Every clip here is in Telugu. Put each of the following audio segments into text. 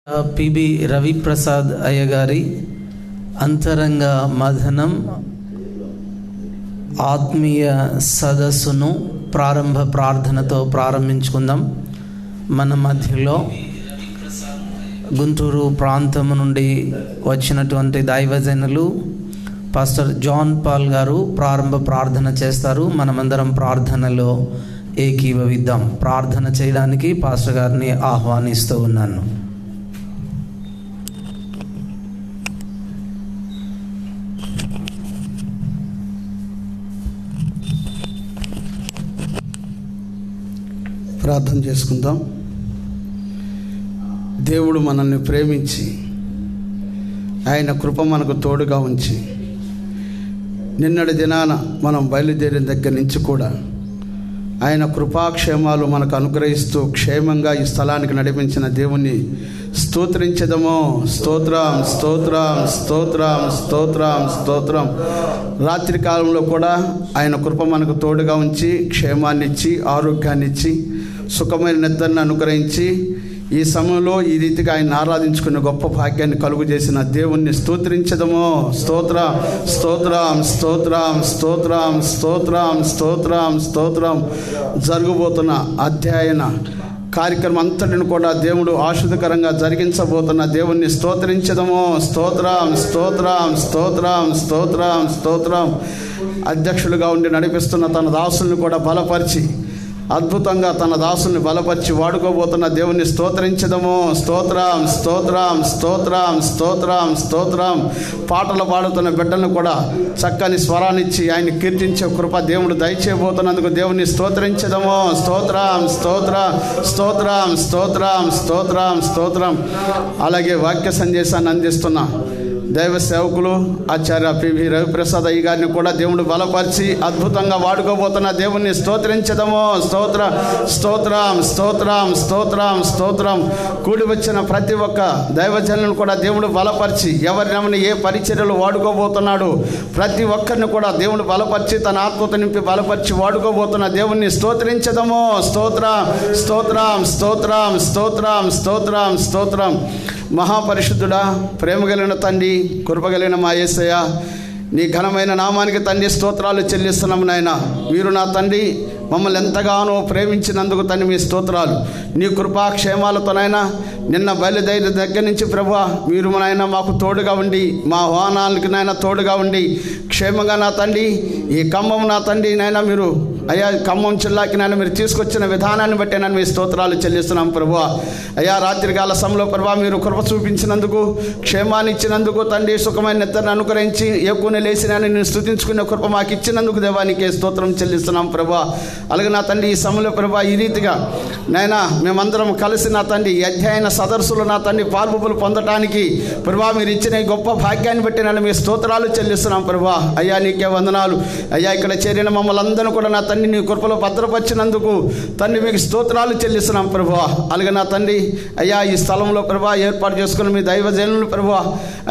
పిబి రవిప్రసాద్ అయ్యగారి అంతరంగ మథనం ఆత్మీయ సదస్సును ప్రారంభ ప్రార్థనతో ప్రారంభించుకుందాం. మన మధ్యలో గుంటూరు ప్రాంతం నుండి వచ్చినటువంటి దైవజనులు పాస్టర్ జాన్ పాల్ గారు ప్రారంభ ప్రార్థన చేస్తారు. మనమందరం ప్రార్థనలో ఏకీభవిద్దాం. ప్రార్థన చేయడానికి పాస్టర్ గారిని ఆహ్వానిస్తూ ఉన్నాను. ప్రార్థన చేసుకుందాం. దేవుడు మనల్ని ప్రేమించి ఆయన కృప మనకు తోడుగా ఉంచి నిన్నటి దినాన మనం బయలుదేరిన దగ్గర నుంచి కూడా ఆయన కృపాక్షేమాలు మనకు అనుగ్రహిస్తూ క్షేమంగా ఈ స్థలానికి నడిపించిన దేవుణ్ణి స్తోత్రించదము. స్తోత్రం స్తోత్రం స్తోత్రం స్తోత్రం స్తోత్రం. రాత్రి కాలంలో కూడా ఆయన కృప మనకు తోడుగా ఉంచి క్షేమాన్ని ఇచ్చి ఆరోగ్యాన్ని ఇచ్చి సుఖమైన నిద్రను అనుగ్రహించి ఈ సమయంలో ఈ రీతిగా ఆయన ఆరాధించుకునే గొప్ప భాగ్యాన్ని కలుగు చేసిన దేవుణ్ణి స్తోత్రించదము. స్తోత్రం స్తోత్రం స్తోత్రం స్తోత్రం స్తోత్రం స్తోత్రం స్తోత్రం. జరగబోతున్న అధ్యయన కార్యక్రమం అంతటిని కూడా దేవుడు ఆశీర్వదకరంగా జరిగించబోతున్న దేవుణ్ణి స్తోత్రించదము. స్తోత్రం స్తోత్రం స్తోత్రం స్తోత్రం స్తోత్రం. అధ్యక్షులుగా ఉండి నడిపిస్తున్న తన దాసుల్ని కూడా బలపరిచి అద్భుతంగా తన దాసుల్ని బలపరిచి వాడుకోబోతున్న దేవుణ్ణి స్తోత్రించదము. స్తోత్రం స్తోత్రం స్తోత్రం స్తోత్రం స్తోత్రం. పాటలు పాడుతున్న బిడ్డలను కూడా చక్కని స్వరాన్నిచ్చి ఆయన కీర్తించే కృప దేవుడు దయచేయబోతున్నందుకు దేవుణ్ణి స్తోత్రించదము. స్తోత్రం స్తోత్రం స్తోత్రం స్తోత్రం స్తోత్రం స్తోత్రం. అలాగే వాక్య సందేశాన్ని అందిస్తున్న దైవ సేవకులు ఆచార్య పిబి రవిప్రసాద్ అయ్య గారిని కూడా దేవుడు బలపరిచి అద్భుతంగా వాడుకోబోతున్న దేవుణ్ణి స్తోత్రించదము. స్తోత్రం స్తోత్రం స్తోత్రం స్తోత్రం స్తోత్రం. కూడి వచ్చిన ప్రతి ఒక్క దైవజనులను కూడా దేవుడు బలపరిచి ఎవరినమని ఏ పరిచర్యలు వాడుకోబోతున్నాడు ప్రతి ఒక్కరిని కూడా దేవుడు బలపరిచి తన ఆత్మతో నింపి బలపరిచి వాడుకోబోతున్న దేవుణ్ణి స్తోత్రించదము. స్తోత్రం స్తోత్రం స్తోత్రం స్తోత్రం స్తోత్రం స్తోత్రం. మహాపరిశుద్ధుడా, ప్రేమ కలిగిన తండ్రి, కృప కలిగిన మా యేసయ్య, నీ ఘనమైన నామానికి తండ్రి స్తోత్రాలు చెల్లిస్తున్నాము నాయన. మీరు నా తండ్రి మమ్మల్ని ఎంతగానో ప్రేమించినందుకు తండ్రి మీ స్తోత్రాలు. నీ కృపాక్షేమాలతోనైనా నిన్న బయలుదేరి దగ్గర నుంచి ప్రభువా మీరు నాయన మాకు తోడుగా ఉండి మా వాహనాలకి నాయన తోడుగా ఉండి క్షేమంగా నా తండ్రి ఈ ఖమ్మం నా తండ్రి నాయన మీరు అయ్యా ఖమ్మం జిల్లాకి నాయన మీరు తీసుకొచ్చిన విధానాన్ని బట్టి నేను మీ స్తోత్రాలు చెల్లిస్తున్నాం ప్రభువా. అయ్యా రాత్రికాల సమయంలో ప్రభువా మీరు కృప చూపించినందుకు క్షేమాన్ని ఇచ్చినందుకు తండ్రి సుఖమైన నిద్రను అనుగ్రహించి ఎక్కువనే లేచి నేను స్తుతించుకునే కృప మాకు ఇచ్చినందుకు దేవానికి స్తోత్రం చెల్లిస్తున్నాం ప్రభువా. అలాగే నా తండ్రి ఈ సమయంలో ప్రభువా ఈ రీతిగా నాయన మేమందరం కలిసి నా తండ్రి ఈ అధ్యయన సదస్సులు నా తండ్రి పాల్పొప్పులు పొందటానికి ప్రభువా మీరు ఇచ్చిన ఈ గొప్ప భాగ్యాన్ని బట్టి నేను మీ స్తోత్రాలు చెల్లిస్తున్నాం ప్రభువా. అయ్యా నీకే వందనాలు. అయ్యా ఇక్కడ చేరిన మమ్మల్ని అందరూ కూడా నా తండ్రి నీ కృపలో భద్రపరిచినందుకు తండ్రి మీకు స్తోత్రాలు చెల్లిస్తున్నాం ప్రభువా. అలాగే నా తండ్రి అయ్యా ఈ స్థలంలో ప్రభువా ఏర్పాటు చేసుకుని మీ దైవజనులు ప్రభువా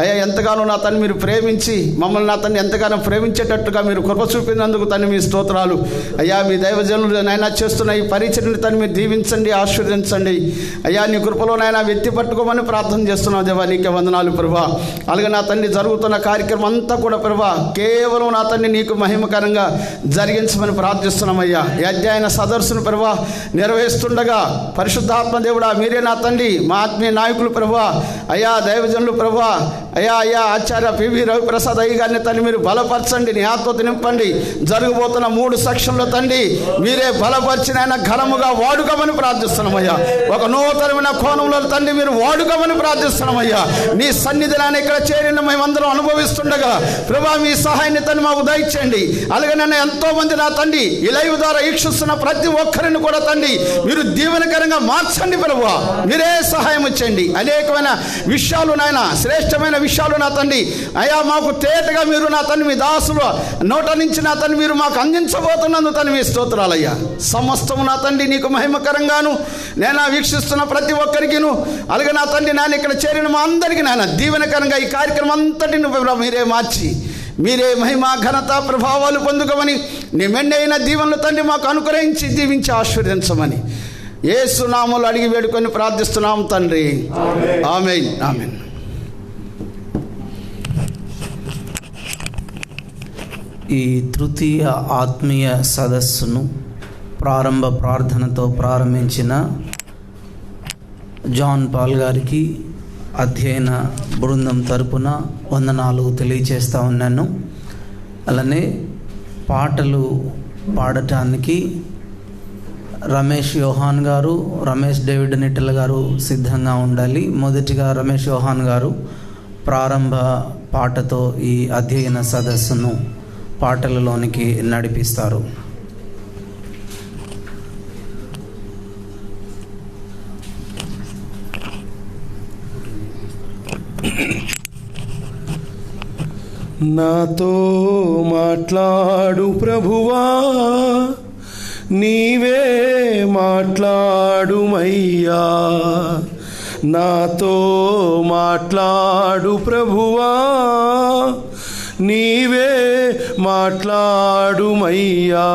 అయ్యా ఎంతగానో నా తండ్రి మీరు ప్రేమించి మమ్మల్ని నా తండ్రి ఎంతగానో ప్రేమించేటట్టుగా మీరు కృప చూపినందుకు తండ్రి మీ స్తోత్రాలు. అయ్యా మీ దైవజనులు నాయన చేస్తున్న ఈ పరిచర్ని తండ్రి మీరు దీవించండి, ఆశీర్వదించండి. అయ్యా నీ కృపలో నాయన వెత్తి పట్టుకోమని ప్రార్థన చేస్తున్నాం దేవా నీకే వందనాలు ప్రభువా. అలాగే నా తండ్రి జరుగుతున్న కార్యక్రమం అంతా కూడా ప్రభువా కేవలం నా తండ్రి నీకు మహిమకరంగా జరిగించమని ప్రార్థిస్తున్నామయ్యా. ఈ అధ్యయన సదస్సును ప్రభువా నిర్వహిస్తుండగా పరిశుద్ధాత్మ దేవుడా మీరే నా తండ్రి మా ఆత్మీయ నాయకులు ప్రభువా అయ్యా దైవజనులు ప్రభువా అయ్యా అయ్యా ఆచార్య పిబి రవిప్రసాద్ అయ్య గారిని తండ్రి మీరు బలపరచండి, నీ ఆత్మతో నింపండి. జరగబోతున్న 3 సెక్షన్లో తండ్రి మీరే బలపరిచిన ఆయన ఘనముగా వాడుకోమని ప్రార్థిస్తున్నామయ్యా. ఒక నూతనమైన కోణంలో తండ్రి మీరు వాడుకోమని ప్రార్థిస్తున్నామయ్యా. నీ సన్నిధిని ఇక్కడ చేరిన మేమందరం అనుభవిస్తుండగా ప్రభా మీ సహాయాన్ని తండ్రి మాకు దయచేయండి. అలాగే నన్ను ఎంతో మంది నా తండ్రి ఈ లైవ్ ద్వారా వీక్షిస్తున్న ప్రతి ఒక్కరిని కూడా తండ్రి మీరు దీవెనకరంగా మార్చండి ప్రభువా. మీరే సహాయం చేయండి. అనేకమైన విషయాలు నాయన శ్రేష్టమైన విషయాలు నా తండ్రి అయ్యా మాకు తేటగా మీరు నా తండ్రి మీ దాసులు నోట నుంచి నా తండ్రి మీరు మాకు అందించబోతున్నందు తండ్రి మీ స్తోత్రాలయ్యా. సమస్తము నా తండ్రి నీకు మహిమకరంగాను నేను వీక్షిస్తున్న ప్రతి ఒక్కరికిను అలాగే నా తండ్రి నేను ఇక్కడ చేరిన మా అందరికీ నాయన దీవెనకరంగా ఈ కార్యక్రమం అంతటిని మీరే మార్చి మీరే మహిమ ఘనత ప్రభావాలు పొందుకోమని నీ మెండైన దీవెనలు తండ్రి మాకు అనుగ్రహించి దీవించి ఆశీర్వదించమని యేసు నామములో అడిగి వేడుకొని ప్రార్థిస్తున్నాం తండ్రి. ఆమేన్. ఆమేన్. ఈ తృతీయ ఆత్మీయ సదస్సును ప్రారంభ ప్రార్థనతో ప్రారంభించిన జాన్ పాల్ గారికి అధ్యయన బృందం తరపున వందనాలు తెలియచేస్తూ ఉన్నాను. అలానే పాటలు పాడటానికి రమేష్ యోహాన్ గారు, రమేష్ డేవిడ్ నిట్టల గారు సిద్ధంగా ఉండాలి. మొదటిగా రమేష్ యోహాన్ గారు ప్రారంభ పాటతో ఈ అధ్యయన సదస్సును పాటలలోనికి నడిపిస్తారు. నాతో మాట్లాడు ప్రభువా, నీవే మాట్లాడుమయ్యా. నాతో మాట్లాడు ప్రభువా, నీవే మాట్లాడుమయ్యా.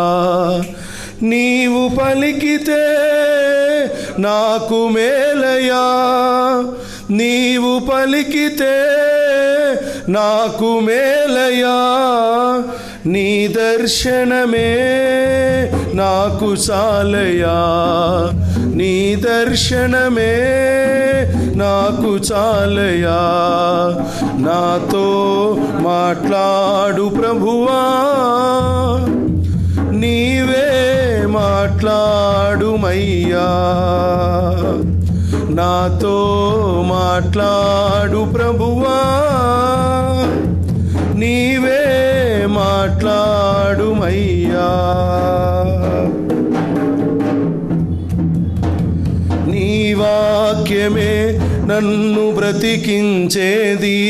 నీవు పలికితే నాకు మేలయ్యా, నీవు పలికితే నాకు మేలయ్యా. నీ దర్శనమే నాకు చాలయ్యా, నీ దర్శనమే నాకు చాలయ్యా. నాతో మాట్లాడు ప్రభువా, నీవే మాట్లాడుమయ్యా. నాతో మాట్లాడు ప్రభువా, నీవే మాట్లాడుమయ్యా. నీ వాక్యమే నన్ను బ్రతికించేది,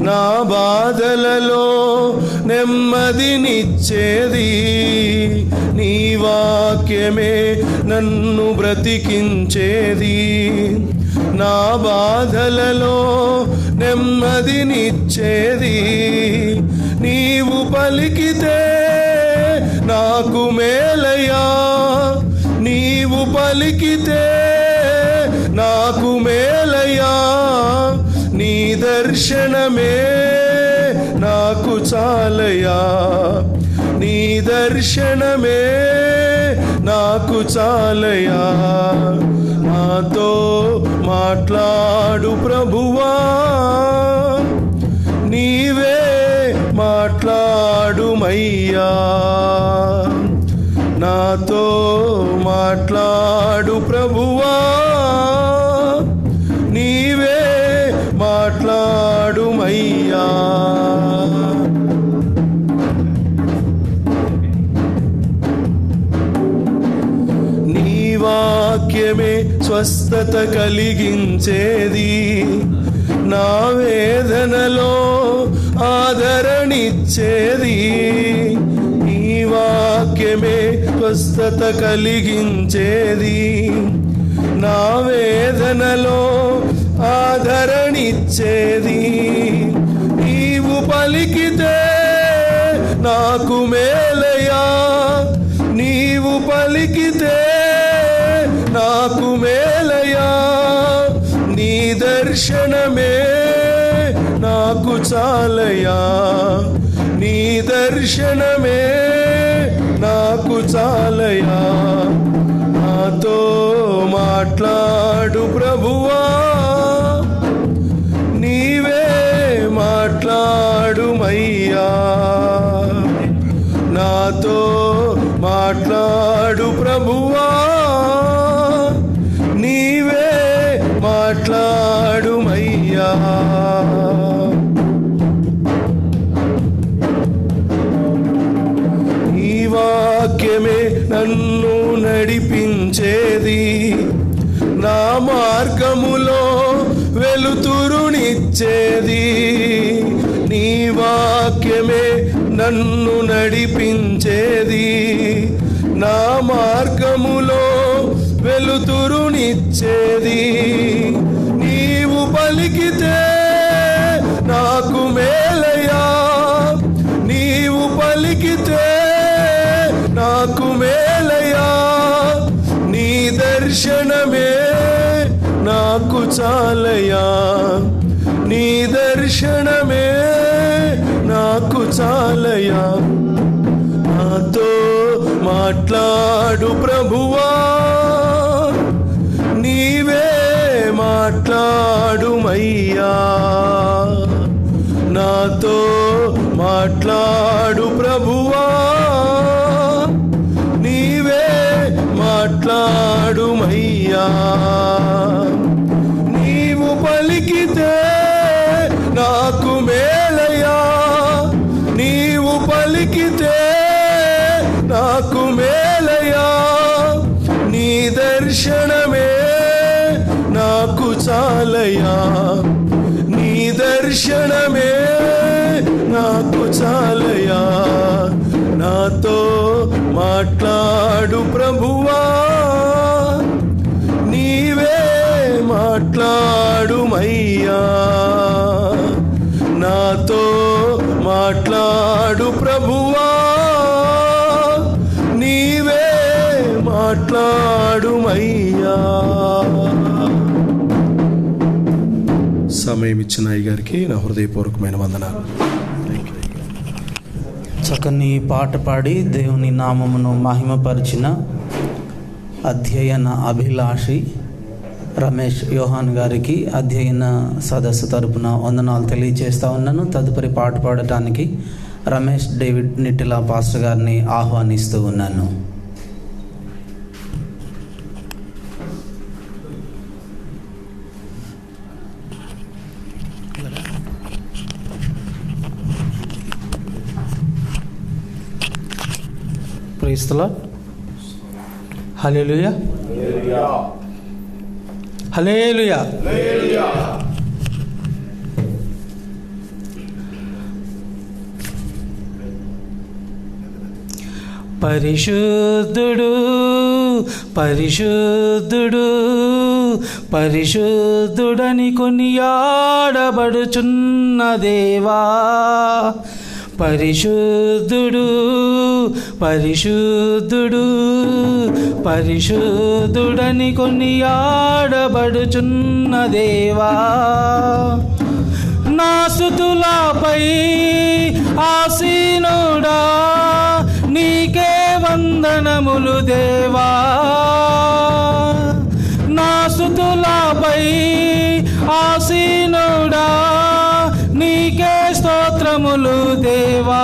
నా బాధలలో నెమ్మదినిచ్చేది. నీ వాక్యమే నన్ను బ్రతికించేది, నా బాధలలో నెమ్మదినిచ్చేది. నీవు పలికితే నాకు మేలయ్యా, నీవు పలికితే నాకు మేలయ్యా. నీ దర్శనమే నాకు చాలయ్యా, నీ దర్శనమే నాకు చాలయ్యా. నాతో మాట్లాడు ప్రభువా, నీవే మాట్లాడుమయ్యా. నాతో మాట్లాడు ప్రభువా, నీవే మాట్లాడుమయ్యా. నీ వాక్యమే స్వస్థత కలిగించేది, నా వేదనలో ఆదరణిచ్చేది. నీ వాక్యమే స్వస్థత కలిగించేది, నా వేదనలో ఆదరణిచ్చేది. నీవు పలికితే నాకు మేలయ్యా, నీవు పలికితే నాకు మేలయ్యా. నీ దర్శనమే నాకు చాలయ్యా, నీ దర్శనమే నాకు చాలయ్యా. నాతో మాట్లాడు ప్రభువా, నీవే మాట్లాడుమయ్యా. నాతో మాట్లాడు ప్రభువా, నీవే మాట్లాడుమయ్యా. ఈ వాక్యమే నన్ను నడిపించేది, నా మార్గములో వెలుతురునిచ్చేది. నీ వాక్యమే నన్ను నడిపించేది, నా మార్గములో వెలుతురునిచ్చేది. నీవు పలికితే నాకు మేలయ్యా, నీవు పలికితే నాకు మేలయ్యా. నీ దర్శనమే నాకు చాలయా, నీ దర్శనమే నాకు చాలయా. నాతో మాట్లాడు ప్రభువా, నీవే మాట్లాడుమయ్యా. నాతో మాట్లాడు ప్రభువా, నీవే మాట్లాడుమయ్యా. నీవు పలికితే నాకు మేలయా, నీవు పలికితే నాకు మేలయా. నీ దర్శనమే నాకు చాలయా, నీ దర్శనమే నాకు చాలయా. నాతో మాట్లాడు ప్రభువా, నీవే మాట్లాడుమయ్యా. నాతో మాట్లాడు ప్రభువా, నీవే మాట్లాడుమయ్యా. సమయం ఇచ్చిన అయ్యగారికి నా హృదయపూర్వకమైన వందనాలు. చక్కని పాట పాడి దేవుని నామమును మహిమపరిచిన అధ్యయన అభిలాషి రమేష్ యోహాన్ గారికి అధ్యయన సదస్సు తరపున వందనాలు తెలియజేస్తా ఉన్నాను. తదుపరి పాట పాడటానికి రమేష్ డేవిడ్ నిటిలా పాస్టర్ గారిని ఆహ్వానిస్తూ ఉన్నాను. Praise the Lord. Hallelujah, hallelujah. పరిశుద్ధుడు పరిశుద్ధుడు పరిశుద్ధుడని కొనియాడబడుచున్న దేవా, పరిశుద్ధుడు పరిశుద్ధుడు పరిశుద్ధుడని కొనియాడబడుచున్న దేవా. నా స్తుతులపై ఆసీనుడా, నీకే వందనములు దేవా. నా స్తుతులపై ఆసీనుడా, నీకే స్తోత్రములు దేవా.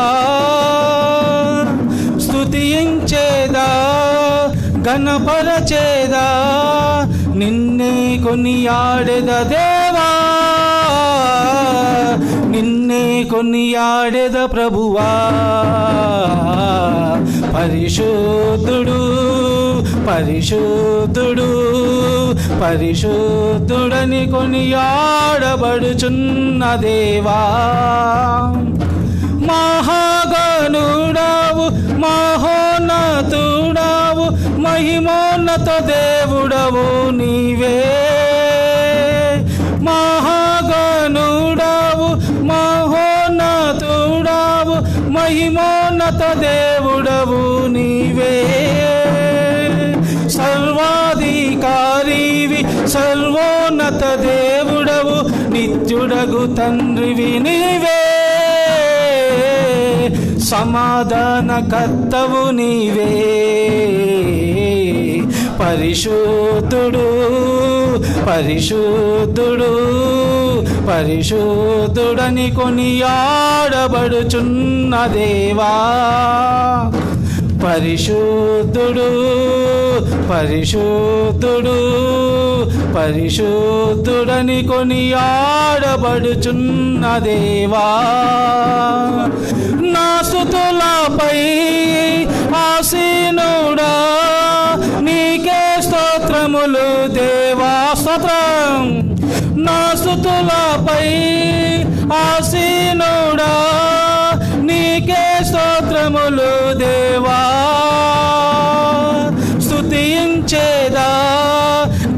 స్తుతించేదా ఘనపరచేదా, నిన్నే కొనియాడెద దేవా, నిన్నే కొనియాడెద ప్రభువా. పరిశుద్ధుడు పరిశుద్ధుడు పరిశుద్ధుడని కొనియాడబడుచున్న దేవా. మహాగణుడావు మహోన్నతుడావు మహిమోన్నత దేవుడవు నీవే. మహాగణుడావు మహోన్నతుడావు మహిమోన్నత దేవుడవు నీవే. సర్వాధికారివి సర్వోన్నత దేవుడవు, నిత్యుడగు తండ్రివి నీవే. సమాధానకర్తవు నీవే. పరిశుద్ధుడు పరిశుద్ధుడు పరిశుద్ధుడని కొనియాడబడుచున్న దేవా. పరిశుద్ధుడు పరిశుద్ధుడు పరిశుద్ధుడని కొనియాడబడుచున్న దేవా. నా స్తుతులపై ఆసీనుడా, నీకే స్తోత్రములు దేవా. స్తోత్రం. నా స్తుతులపై ఆసీనుడా, నీకే స్తోత్రములు దేవా. స్తుతించేదా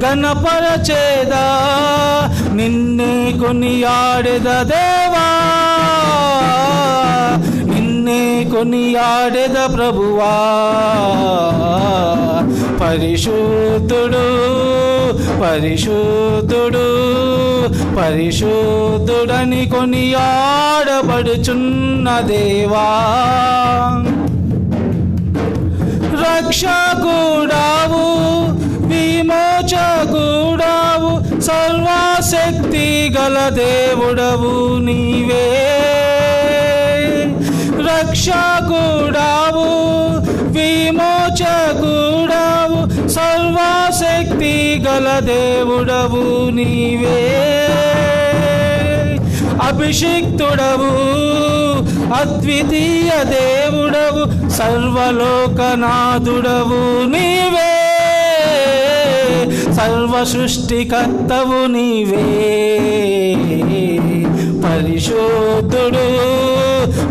ఘనపరచేదా, నిన్నే కొనియాడెద దేవా, నిన్నే కొనియాడెద ప్రభువా. పరిశుద్ధుడు పరిశుద్ధుడు పరిశుద్ధుడని కొనియాడబడుచున్న దేవా, రక్షకుడావు విమోచకుడావు సర్వశక్తి గల దేవుడవు నీవే. రక్షకుడావు విమోచకుడావు సర్వశక్తి గల దేవుడవు నీవే. అభిషిక్తుడవు అద్వితీయ దేవుడవు సర్వలోకనాథుడవు నీవే. సర్వ సృష్టికర్తవు నీవే. పరిశుద్ధుడు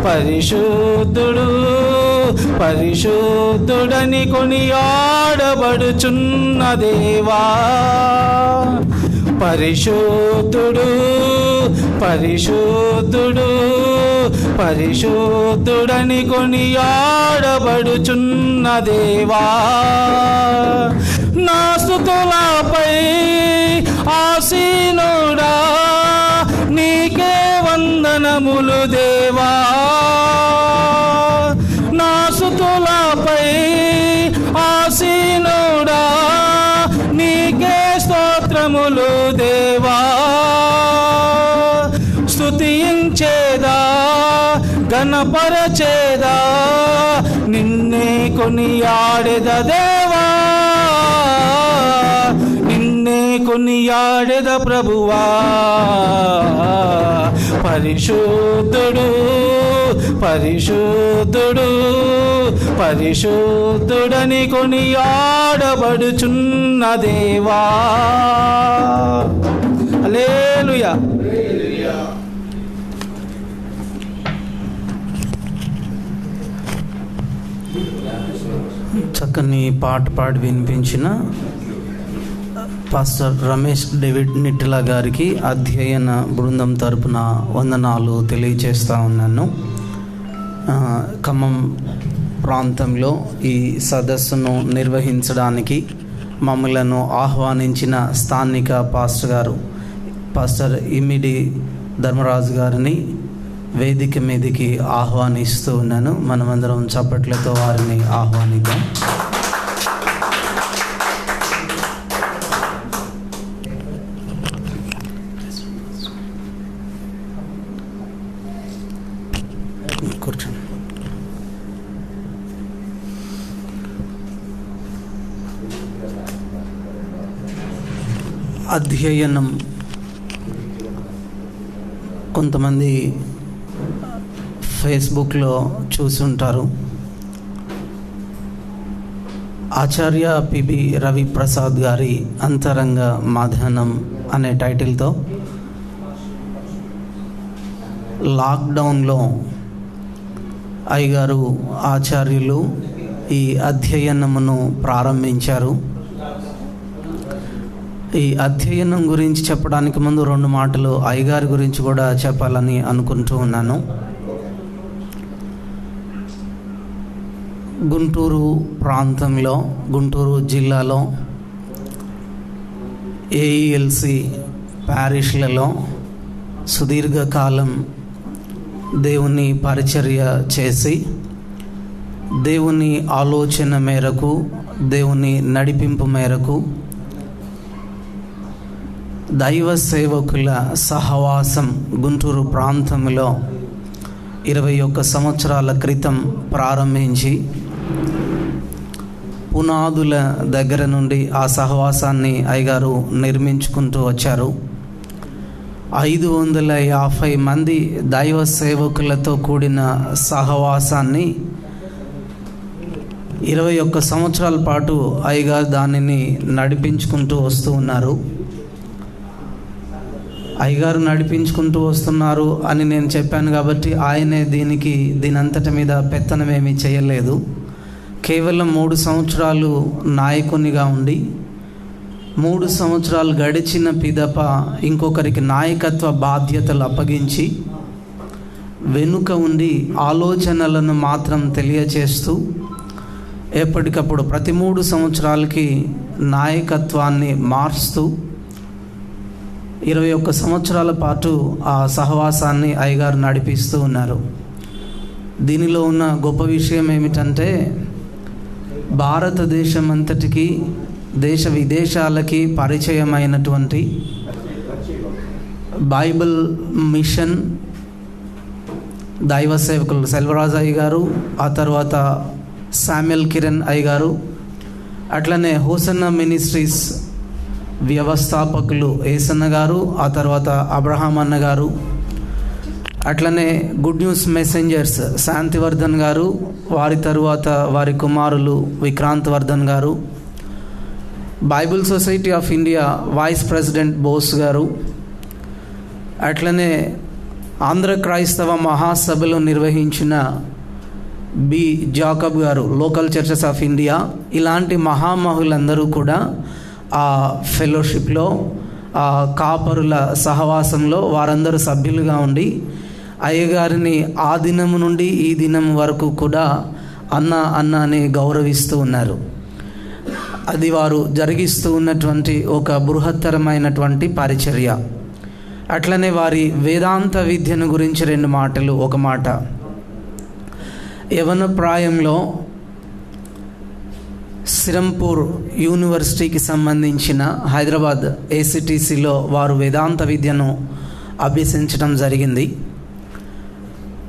పరిశుద్ధుడు పరిశుద్ధుడని కొనియాడబడుచున్న దేవా, పరిశుద్ధుడు పరిశుద్ధుడు పరిశుద్ధుడని కొనియాడబడుచున్న దేవా. నా స్తుతులపై ఆసీనుడా నీకే వందనములు దేవా. నా స్తుతులపై ఆసీనుడా నీకే స్తోత్రములు దేవా. స్తుతించేదా ఘనపరచేదా నిన్నే కొనియాడెద దేవా, నిన్నే కొనియాడెద ప్రభువా. పరిశుద్ధుడు పరిశుద్ధుడు పరిశుద్ధుడని కొనియాడబడుచున్న దేవా. హల్లెలూయా. చక్కని పాట పాడి వినిపించిన పాస్టర్ రమేష్ డేవిడ్ నిట్టిల గారికి అధ్యయన బృందం తరపున వందనాలు తెలియజేస్తూ ఉన్నాను. ఖమ్మం ప్రాంతంలో ఈ సదస్సును నిర్వహించడానికి మమ్మలను ఆహ్వానించిన స్థానిక పాస్టర్ గారు పాస్టర్ ఇమిడి ధర్మరాజు గారిని వేదిక మీదకి ఆహ్వానిస్తూ ఉన్నాను. మనమందరం చప్పట్లతో వారిని ఆహ్వానిద్దాం. కూర్చోండి. అధ్యయనం కొంతమంది ఫేస్బుక్లో చూసుంటారు. ఆచార్య పిబి రవి ప్రసాద్ గారి అంతరంగ మాధ్యాహ్నం అనే టైటిల్తో లాక్డౌన్లో అయ్యగారు ఆచార్యులు ఈ అధ్యయనమును ప్రారంభించారు. ఈ అధ్యయనం గురించి చెప్పడానికి ముందు 2 మాటలు అయ్యగారి గురించి కూడా చెప్పాలని అనుకుంటూ ఉన్నాను. గుంటూరు ప్రాంతంలో, గుంటూరు జిల్లాలో ఏఈఎల్సి ప్యారిష్లలో సుదీర్ఘకాలం దేవుని పరిచర్య చేసి దేవుని ఆలోచన మేరకు, దేవుని నడిపింపు మేరకు దైవ సేవకుల సహవాసం గుంటూరు ప్రాంతంలో 21 సంవత్సరాల క్రితం ప్రారంభించి పునాదుల దగ్గర నుండి ఆ సహవాసాన్ని అయ్యగారు నిర్మించుకుంటూ వచ్చారు. 550 మంది దైవ సేవకులతో కూడిన సహవాసాన్ని 21 సంవత్సరాల పాటు అయ్యగారు దానిని నడిపించుకుంటూ వస్తూ ఉన్నారు. అయ్యగారు నడిపించుకుంటూ వస్తున్నారు అని నేను చెప్పాను కాబట్టి ఆయనే దీనంతటి మీద పెత్తనమేమీ చేయలేదు. కేవలం 3 సంవత్సరాలు నాయకునిగా ఉండి 3 సంవత్సరాలు గడిచిన పిదప ఇంకొకరికి నాయకత్వ బాధ్యతలు అప్పగించి వెనుక ఉండి ఆలోచనలను మాత్రం తెలియచేస్తూ ఎప్పటికప్పుడు ప్రతి 3 సంవత్సరాలకి నాయకత్వాన్ని మార్చుతూ 21 సంవత్సరాల పాటు ఆ సహవాసాన్ని అయ్యగారు నడిపిస్తూ ఉన్నారు. దీనిలో ఉన్న గొప్ప విషయం ఏమిటంటే భారతదేశం అంతటికి దేశ విదేశాలకి పరిచయమైనటువంటి బైబిల్ మిషన్ దైవ సేవకులు సెల్వరాజు అయ్య గారు, ఆ తర్వాత శామ్యుల్ కిరణ్ అయ్య గారు, అట్లనే హోసన్న మినిస్ట్రీస్ వ్యవస్థాపకులు ఏసన్న గారు, ఆ తర్వాత అబ్రహాం అన్న గారు, అట్లనే గుడ్ న్యూస్ మెసెంజర్స్ శాంతివర్ధన్ గారు, వారి తరువాత వారి కుమారులు Vikrant Vardhan garu, Bible Society of India vice president Bose garu, అట్లనే ఆంధ్ర క్రైస్తవ మహాసభలు నిర్వహించిన B Jacob garu, local churches of India, ఇలాంటి మహామహులందరూ కూడా ఆ ఫెలోషిప్లో, ఆ కాపరుల సహవాసంలో వారందరూ సభ్యులుగా ఉండి అయ్యగారిని ఆ దినము నుండి ఈ దినం వరకు కూడా అన్న అని గౌరవిస్తూ ఉన్నారు. అది వారు జరిగిస్తూ ఉన్నటువంటి ఒక బృహత్తరమైనటువంటి పరిచర్య. అట్లనే వారి వేదాంత విద్యను గురించి 2 మాటలు. ఒక మాట, యవన ప్రాయంలో సిరంపూర్ యూనివర్సిటీకి సంబంధించిన హైదరాబాద్ ఏసిటీసీలో వారు వేదాంత విద్యను అభ్యసించడం జరిగింది.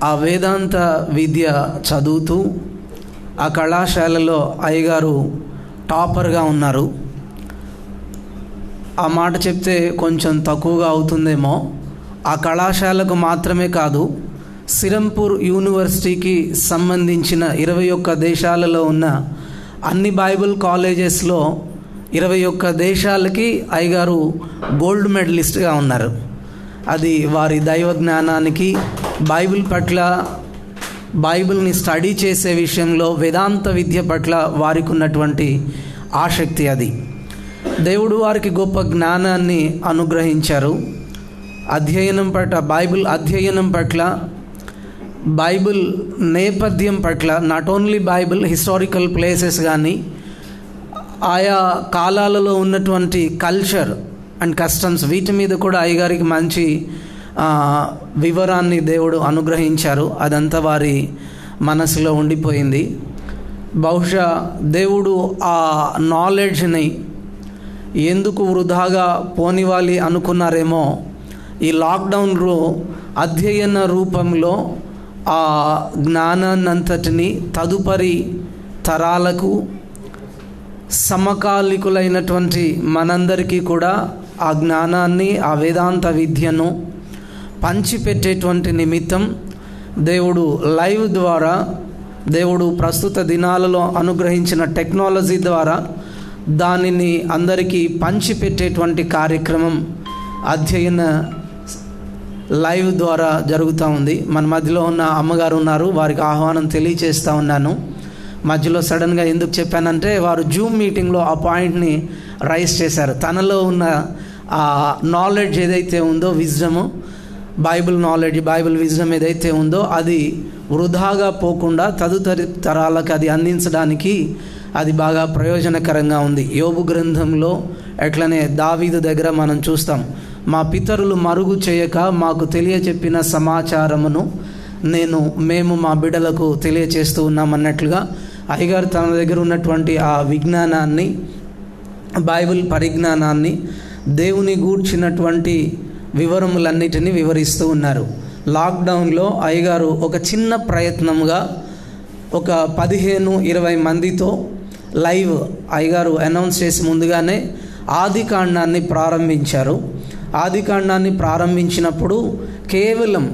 ఆ వేదాంత విద్య చదువుతూ ఆ కళాశాలలో అయ్యగారు టాపర్గా ఉన్నారు. ఆ మాట చెప్తే కొంచెం తక్కువగా అవుతుందేమో. ఆ కళాశాలకు మాత్రమే కాదు, సిరంపూర్ యూనివర్సిటీకి సంబంధించిన 21 దేశాలలో ఉన్న అన్ని బైబిల్ కాలేజెస్లో 21 దేశాలకి అయ్యగారు గోల్డ్ మెడలిస్ట్గా ఉన్నారు. అది వారి దైవ జ్ఞానానికి, బైబిల్ పట్ల, బైబిల్ని స్టడీ చేసే విషయంలో, వేదాంత విద్య పట్ల వారికి ఉన్నటువంటి ఆసక్తి. అది దేవుడు వారికి గొప్ప జ్ఞానాన్ని అనుగ్రహించారు. అధ్యయనం పట్ల, బైబిల్ అధ్యయనం పట్ల, బైబిల్ నేపథ్యం పట్ల, not only Bible, historical places కానీ ఆయా కాలాలలో ఉన్నటువంటి కల్చర్ అండ్ కస్టమ్స్, వీటి మీద కూడా అయ్యగారికి మంచి వివరాన్ని దేవుడు అనుగ్రహించారు. అదంతా వారి మనసులో ఉండిపోయింది. బహుశా దేవుడు ఆ నాలెడ్జ్ని ఎందుకు వృధాగా పోనివ్వాలి అనుకున్నారేమో. ఈ లాక్డౌన్లో అధ్యయన రూపంలో ఆ జ్ఞానాన్నంతటిని తదుపరి తరాలకు, సమకాలికులైనటువంటి మనందరికీ కూడా ఆ జ్ఞానాన్ని, ఆ వేదాంత విద్యను పంచిపెట్టేటువంటి నిమిత్తం దేవుడు లైవ్ ద్వారా, దేవుడు ప్రస్తుత దినాలలో అనుగ్రహించిన టెక్నాలజీ ద్వారా దానిని అందరికీ పంచిపెట్టేటువంటి కార్యక్రమం అధ్యయన లైవ్ ద్వారా జరుగుతూ ఉంది. మన మధ్యలో ఉన్న అమ్మగారు ఉన్నారు, వారికి ఆహ్వానం తెలియచేస్తూ ఉన్నాను. మధ్యలో సడన్గా ఎందుకు చెప్పానంటే, వారు జూమ్ మీటింగ్లో ఆ పాయింట్ని రైజ్ చేశారు. తనలో ఉన్న ఆ నాలెడ్జ్ ఏదైతే ఉందో, విజ్డము, బైబిల్ నాలెడ్జ్, బైబిల్ విజ్డమ్ ఏదైతే ఉందో అది వృధాగా పోకుండా తదుపరి తరాలకు అది అందించడానికి అది బాగా ప్రయోజనకరంగా ఉంది. యోబు గ్రంథంలో, అట్లనే దావీదు దగ్గర మనం చూస్తాం, మా పితరులు మరుగు చేయక మాకు తెలియచెప్పిన సమాచారమును మేము మా బిడ్డలకు తెలియచేస్తూ ఉన్నామన్నట్లుగా అయ్యగారు తన దగ్గర ఉన్నటువంటి ఆ విజ్ఞానాన్ని, బైబిల్ పరిజ్ఞానాన్ని, దేవుని గూర్చినటువంటి వివరములన్నిటినీ వివరిస్తూ ఉన్నారు. లాక్డౌన్లో అయ్యగారు ఒక చిన్న ప్రయత్నంగా ఒక 15-20 మందితో లైవ్ అయ్యగారు అనౌన్స్ చేసి ముందుగానే ఆదికాండాన్ని ప్రారంభించారు. ఆదికాండాన్ని ప్రారంభించినప్పుడు కేవలం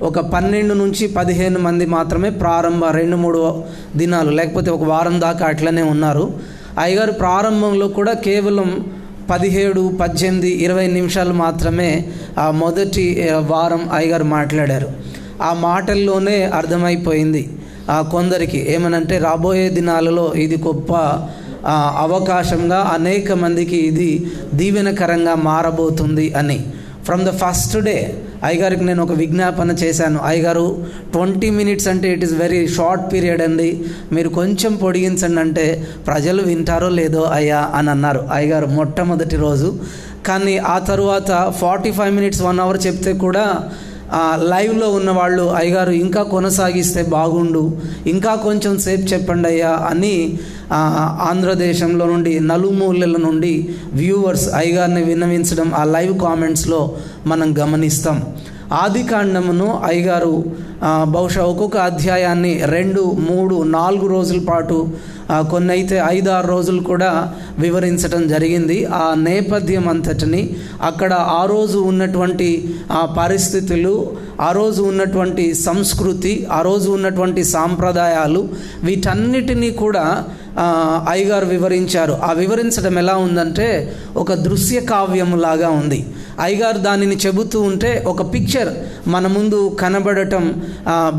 ఒక 12 నుంచి 15 మంది మాత్రమే ప్రారంభ 2-3 దినాలు, లేకపోతే ఒక వారం దాకా అట్లనే ఉన్నారు. అయ్యగారు ప్రారంభంలో కూడా కేవలం 17, 18, 20 నిమిషాలు మాత్రమే ఆ మొదటి వారం అయ్యగారు మాట్లాడారు. ఆ మాటల్లోనే అర్థమైపోయింది కొందరికి ఏమనంటే, రాబోయే దినాలలో ఇది గొప్ప అవకాశంగా అనేక మందికి ఇది దీవెనకరంగా మారబోతుంది అని. ఫ్రమ్ ద ఫస్ట్ డే అయ్యగారికి నేను ఒక విజ్ఞాపన చేశాను. అయ్యగారు 20 minutes అంటే it is very short period అండి, మీరు కొంచెం పొడిగించండి అంటే ప్రజలు వింటారో లేదో అయ్యా అని అన్నారు అయ్యగారు మొట్టమొదటి రోజు. కానీ ఆ తరువాత 45 minutes 1 hour చెప్తే కూడా లైవ్లో ఉన్న వాళ్ళు అయ్యగారు ఇంకా కొనసాగిస్తే బాగుండు, ఇంకా కొంచెం సేపు చెప్పండి అయ్యా అని ఆంధ్రదేశంలో నుండి నలుమూలల నుండి వ్యూవర్స్ అయ్యగారిని విన్నవించడం ఆ లైవ్ కామెంట్స్లో మనం గమనిస్తాం. ఆదికాండమును అయ్యగారు బహుశా ఒక్కొక్క అధ్యాయాన్ని 2, 3, 4 రోజుల పాటు, కొన్ని అయితే 5-6 రోజులు కూడా వివరించడం జరిగింది. ఆ నేపథ్యం అంతటిని, అక్కడ ఆ రోజు ఉన్నటువంటి పరిస్థితులు, ఆ రోజు ఉన్నటువంటి సంస్కృతి, ఆ రోజు ఉన్నటువంటి సాంప్రదాయాలు, వీటన్నిటినీ కూడా అయ్యగారు వివరించారు. ఆ వివరించడం ఎలా ఉందంటే ఒక దృశ్య కావ్యములాగా ఉంది. అయ్యగారు దానిని చెబుతూ ఉంటే ఒక పిక్చర్ మన ముందు కనబడటం,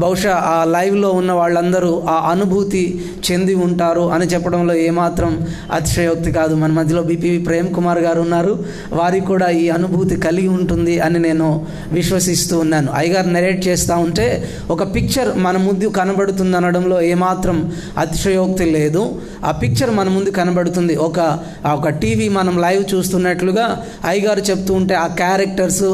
బహుశా ఆ లైవ్లో ఉన్న వాళ్ళందరూ ఆ అనుభూతి చెంది ఉంటారు అని చెప్పడంలో ఏమాత్రం అతిశయోక్తి కాదు. మన మధ్యలో బిపివి ప్రేమ్ కుమార్ గారు ఉన్నారు, వారికి కూడా ఈ అనుభూతి కలిగి ఉంటుంది అని నేను విశ్వసిస్తూ ఉన్నాను. అయ్యగారు నెరేట్ చేస్తూ ఉంటే ఒక పిక్చర్ మన ముందు కనబడుతుంది అనడంలో ఏమాత్రం అతిశయోక్తి లేదు. ఆ పిక్చర్ మన ముందు కనబడుతుంది. ఒక టీవీ మనం లైవ్ చూస్తున్నట్లుగా అయ్యగారు చెప్తూ ఉంటే ఆ క్యారెక్టర్స్,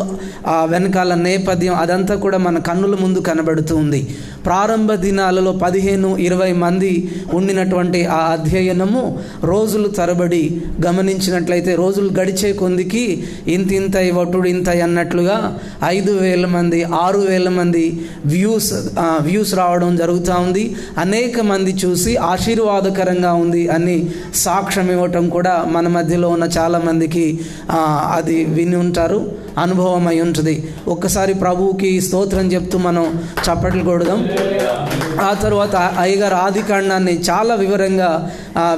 ఆ వెనకాల నేపథ్యం అదంతా కూడా మన కన్నుల ముందు కనబడుతూ ఉంది. ప్రారంభ దినాలలో 15-20 మంది ఉండినటువంటి ఆ అధ్యయనము రోజులు తరబడి గమనించినట్లయితే రోజులు గడిచే కొందికి ఇంత ఒట్టుడు ఇంత అన్నట్లుగా 5,000 మంది 6,000 మంది వ్యూస్ రావడం జరుగుతూ ఉంది. అనేక మంది చూసి ఆశీర్వాదకరంగా ఉంది అని సాక్ష్యం ఇవ్వటం కూడా మన మధ్యలో ఉన్న చాలామందికి అది విని ఉంటారు, అనుభవం అయి ఉంటుంది. ఒక్కసారి ప్రభువుకి స్తోత్రం చెప్తూ మనం చప్పట్లు కొడదాం. ఆ తర్వాత అయ్యగారు ఆదికాండాన్ని చాలా వివరంగా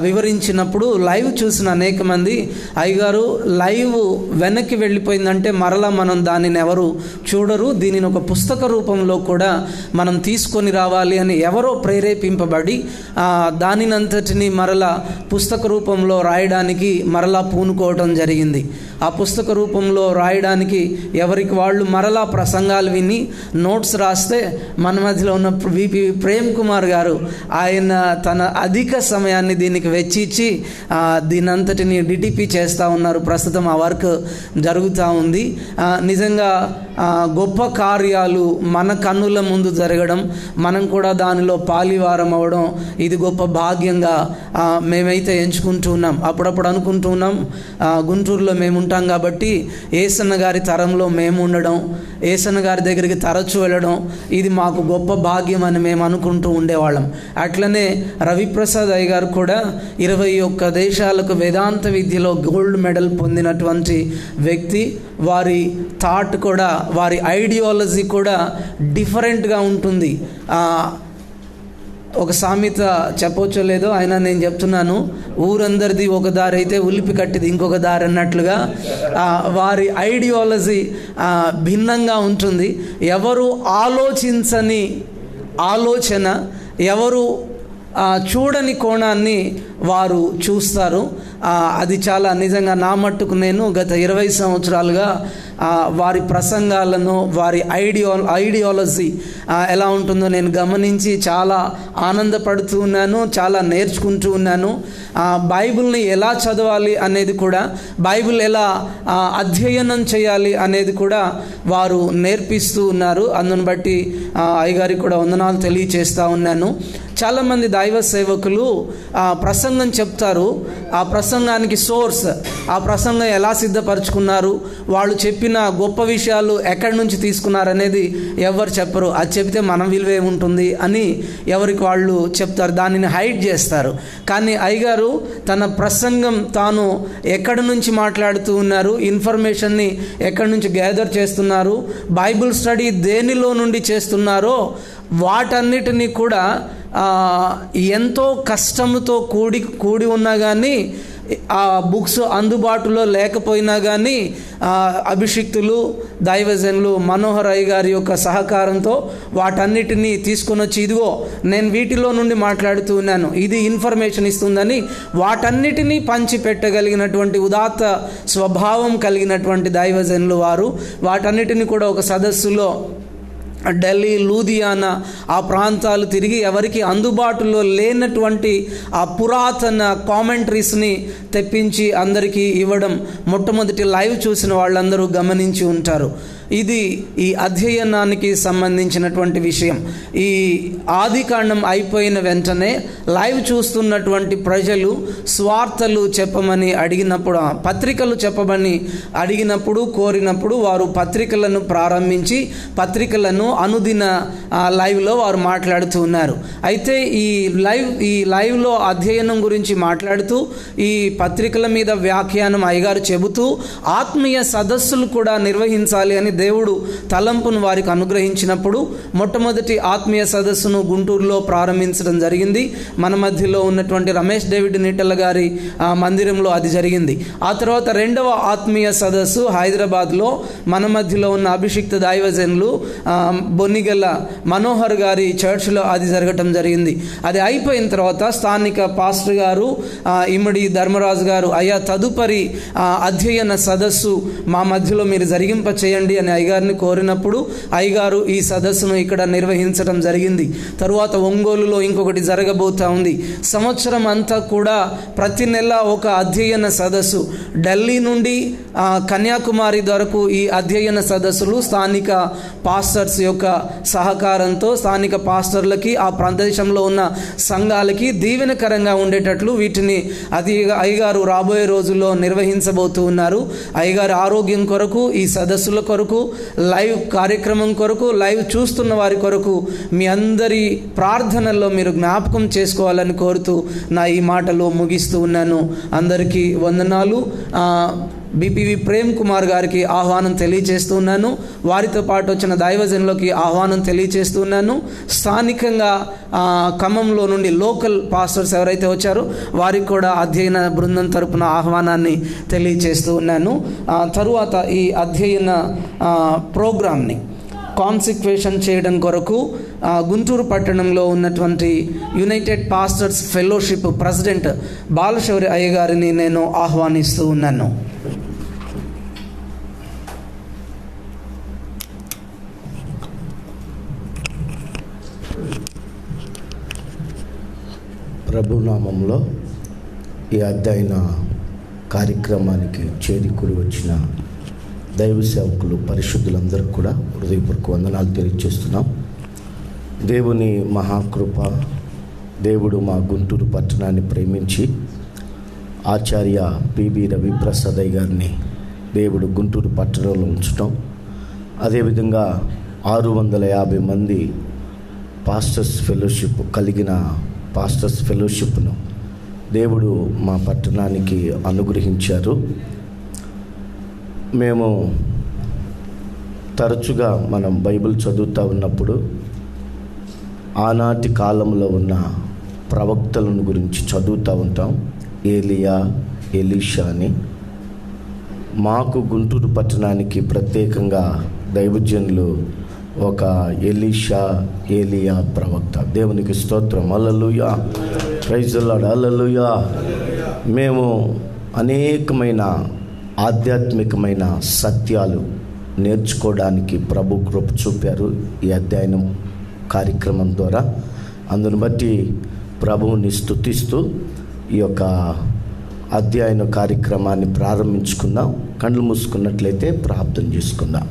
వివరించినప్పుడు లైవ్ చూసిన అనేక మంది, అయ్యగారు లైవ్ వెనక్కి వెళ్ళిపోయిందంటే మరలా మనం దానిని ఎవరు చూడరు, దీనిని ఒక పుస్తక రూపంలో కూడా మనం తీసుకొని రావాలి అని ఎవరో ప్రేరేపింపబడి దానినంతటిని మరలా పుస్తక రూపంలో రాయడానికి మరలా పూనుకోవటం జరిగింది. ఆ పుస్తక రూపంలో రాయడానికి ఎవరికి వాళ్ళు మరలా ప్రసంగాలు విని నోట్స్ రాస్తే మన మధ్యలో ఉన్న విపి ప్రేమ్ కుమార్ గారు ఆయన తన అధిక సమయాన్ని దీనికి వెచ్చించి దీనంతటిని డిటిపి చేస్తూ ఉన్నారు. ప్రస్తుతం ఆ వర్క్ జరుగుతూ ఉంది. నిజంగా గొప్ప కార్యాలు మన కన్నుల ముందు జరగడం, మనం కూడా దానిలో పాలివారం అవ్వడం, ఇది గొప్ప భాగ్యంగా మేమైతే ఎంచుకుంటూ ఉన్నాం. అప్పుడప్పుడు అనుకుంటూ ఉన్నాం, గుంటూరులో మేము ఉంటాం కాబట్టి ఏసన్న గారి తరంలో మేము ఉండడం, ఏసన్న గారి దగ్గరికి తరచూ వెళ్ళడం, ఇది మాకు గొప్ప భాగ్యం అని మేము అనుకుంటూ ఉండేవాళ్ళం. అట్లనే రవిప్రసాద్ అయ్య గారు కూడా 21 దేశాలకు వేదాంత విద్యలో గోల్డ్ మెడల్ పొందినటువంటి వ్యక్తి. వారి థాట్ కూడా, వారి ఐడియాలజీ కూడా డిఫరెంట్గా ఉంటుంది. ఒక సామెత చెప్పొచ్చో లేదో అయినా నేను చెప్తున్నాను, ఊరందరిది ఒక దారి అయితే ఉలిపి కట్టిది ఇంకొక దారి అన్నట్లుగా వారి ఐడియాలజీ భిన్నంగా ఉంటుంది. ఎవరు ఆలోచించని ఆలోచన, ఎవరు చూడని కోణాన్ని వారు చూస్తారు. అది చాలా నిజంగా నా మట్టుకు నేను గత 20 సంవత్సరాలుగా వారి ప్రసంగాలను, వారి ఐడియాలజీ ఎలా ఉంటుందో నేను గమనించి చాలా ఆనందపడుతూ ఉన్నాను, చాలా నేర్చుకుంటూ ఉన్నాను. బైబిల్ని ఎలా చదవాలి అనేది కూడా, బైబిల్ ఎలా అధ్యయనం చేయాలి అనేది కూడా వారు నేర్పిస్తూ ఉన్నారు. అందుని బట్టి అయ్యగారికి కూడా వందనాలు తెలియచేస్తూ ఉన్నాను. చాలామంది దైవ సేవకులు ప్రసంగం చెప్తారు, ఆ ప్రసంగానికి సోర్స్, ఆ ప్రసంగం ఎలా సిద్ధపరచుకున్నారు, వాళ్ళు చెప్పిన గొప్ప విషయాలు ఎక్కడి నుంచి తీసుకున్నారు అనేది ఎవరు చెప్పరు. అది చెప్తే మనం విలువే ఉంటుంది అని ఎవరికి వాళ్ళు చెప్తారు, దానిని హైడ్ చేస్తారు. కానీ అయ్యగారు తన ప్రసంగం తాను ఎక్కడి నుంచి మాట్లాడుతూ ఉన్నారు, ఇన్ఫర్మేషన్ని ఎక్కడి నుంచి గ్యాదర్ చేస్తున్నారు, బైబిల్ స్టడీ దేనిలో నుండి చేస్తున్నారో వాటన్నిటినీ కూడా ఎంతో కష్టంతో కూడి ఉన్నా కానీ ఆ బుక్స్ అందుబాటులో లేకపోయినా కానీ అభిషిక్తులు దైవజనులు మనోహర్ అయ్య గారి యొక్క సహకారంతో వాటన్నిటినీ తీసుకొని వచ్చి, ఇదిగో నేను వీటిలో నుండి మాట్లాడుతూ ఉన్నాను, ఇది ఇన్ఫర్మేషన్ ఇస్తుందని వాటన్నిటినీ పంచి పెట్టగలిగినటువంటి ఉదాత్త స్వభావం కలిగినటువంటి దైవజనులు వారు. వాటన్నిటిని కూడా ఒక సదస్సులో ఢిల్లీ, లూధియానా ఆ ప్రాంతాలు తిరిగి ఎవరికి అందుబాటులో లేనటువంటి ఆ పురాతన కామెంటరీస్ని తెప్పించి అందరికీ ఇవ్వడం మొట్టమొదటి లైవ్ చూసిన వాళ్ళందరూ గమనించి ఉంటారు. ఇది ఈ అధ్యయనానికి సంబంధించినటువంటి విషయం. ఈ ఆదికాండం అయిపోయిన వెంటనే లైవ్ చూస్తున్నటువంటి ప్రజలు స్వార్థలు చెప్పమని అడిగినప్పుడు, పత్రికలు చెప్పమని అడిగినప్పుడు, కోరినప్పుడు వారు పత్రికలను ప్రారంభించి పత్రికలను అనుదిన లైవ్లో వారు మాట్లాడుతూ ఉన్నారు. అయితే ఈ లైవ్లో అధ్యయనం గురించి మాట్లాడుతూ ఈ పత్రికల మీద వ్యాఖ్యానం అయ్యగారు చెబుతూ ఆత్మీయ సదస్సులు కూడా నిర్వహించాలి అని దేవుడు తలంపును వారికి అనుగ్రహించినప్పుడు మొట్టమొదటి ఆత్మీయ సదస్సును గుంటూరులో ప్రారంభించడం జరిగింది. మన మధ్యలో ఉన్నటువంటి రమేష్ డేవిడ్ నిట్టల గారి మందిరంలో అది జరిగింది. ఆ తర్వాత రెండవ ఆత్మీయ సదస్సు హైదరాబాద్లో మన మధ్యలో ఉన్న అభిషిక్త దైవజనులు బొన్నిగల్ల మనోహర్ గారి చర్చ్లో అది జరగటం జరిగింది. అది అయిపోయిన తర్వాత స్థానిక పాస్టర్ గారు ఇమ్మడి ధర్మరాజు గారు, అయ్యా తదుపరి అధ్యయన సదస్సు మా మధ్యలో మీరు జరిగింప చేయండి అని అయ్యగారిని కోరినప్పుడు అయ్యగారు ఈ సదస్సును ఇక్కడ నిర్వహించడం జరిగింది. తరువాత ఒంగోలులో ఇంకొకటి జరగబోతా ఉంది. సంవత్సరం అంతా కూడా ప్రతి నెల ఒక అధ్యయన సదస్సు, ఢిల్లీ నుండి కన్యాకుమారి వరకు ఈ అధ్యయన సదస్సులు స్థానిక పాస్టర్స్ యొక్క సహకారంతో స్థానిక పాస్టర్లకి ఆ ప్రదేశంలో ఉన్న సంఘాలకి దీవెనకరంగా ఉండేటట్లు వీటిని అయ్యగారు రాబోయే రోజుల్లో నిర్వహించబోతూ ఉన్నారు. అయ్యగారి ఆరోగ్యం కొరకు, ఈ సదస్సుల కొరకు, లైవ్ కార్యక్రమం కొరకు, లైవ్ చూస్తున్న వారి కొరకు మీ అందరి ప్రార్థనల్లో మీరు జ్ఞాపకం చేసుకోవాలని కోరుతూ నా ఈ మాటలు ముగిస్తూ ఉన్నాను. అందరికీ వందనాలు. బీపీవి ప్రేమ్ కుమార్ గారికి ఆహ్వానం తెలియజేస్తున్నాను. వారితో పాటు వచ్చిన దైవజనులకి ఆహ్వానం తెలియజేస్తున్నాను. స్థానికంగా ఖమ్మంలో నుండి లోకల్ పాస్టర్స్ ఎవరైతే వచ్చారో వారికి కూడా అధ్యయన బృందం తరపున ఆహ్వానాన్ని తెలియజేస్తూ ఉన్నాను. తరువాత ఈ అధ్యయన ప్రోగ్రామ్ని కాన్సిక్వేషన్ చేయడం కొరకు గుంటూరు పట్టణంలో ఉన్నటువంటి united pastors fellowship president Balashowry అయ్య గారిని నేను ఆహ్వానిస్తూ ఉన్నాను. ప్రభునామంలో ఈ అధ్యయన కార్యక్రమానికి చేరికూడి వచ్చిన దైవ సేవకులు పరిశుద్ధులందరికీ కూడా హృదయపూర్వక వందనాలు తెలియజేస్తున్నాం. దేవుని మహాకృప, దేవుడు మా గుంటూరు పట్టణాన్ని ప్రేమించి ఆచార్య పిబి రవిప్రసాద్ గారిని దేవుడు గుంటూరు పట్టణంలో ఉంచటం, అదేవిధంగా 650 మంది పాస్టర్స్ ఫెలోషిప్ కలిగిన పాస్టర్స్ ఫెలోషిప్ను దేవుడు మా పట్టణానికి అనుగ్రహించారు. మేము తరచుగా మనం బైబిల్ చదువుతూ ఉన్నప్పుడు ఆనాటి కాలంలో ఉన్న ప్రవక్తలను గురించి చదువుతూ ఉంటాం. ఏలియా, ఎలీషా అని. మాకు గుంటూరు పట్టణానికి ప్రత్యేకంగా దైవజనులు ఒక ఎలీషా, ఏలియా ప్రవక్త. దేవునికి స్తోత్రం. హల్లెలూయా, ప్రైజ్ ది లార్డ్, హల్లెలూయా. మేము అనేకమైన ఆధ్యాత్మికమైన సత్యాలు నేర్చుకోవడానికి ప్రభు కృప చూపారు ఈ అధ్యయనం కార్యక్రమం ద్వారా. అందును బట్టి ప్రభువుని స్తుతిస్తూ ఈ యొక్క అధ్యయన కార్యక్రమాన్ని ప్రారంభించుకుందాం. కళ్ళు మూసుకున్నట్లయితే ప్రార్థన చేసుకుందాం.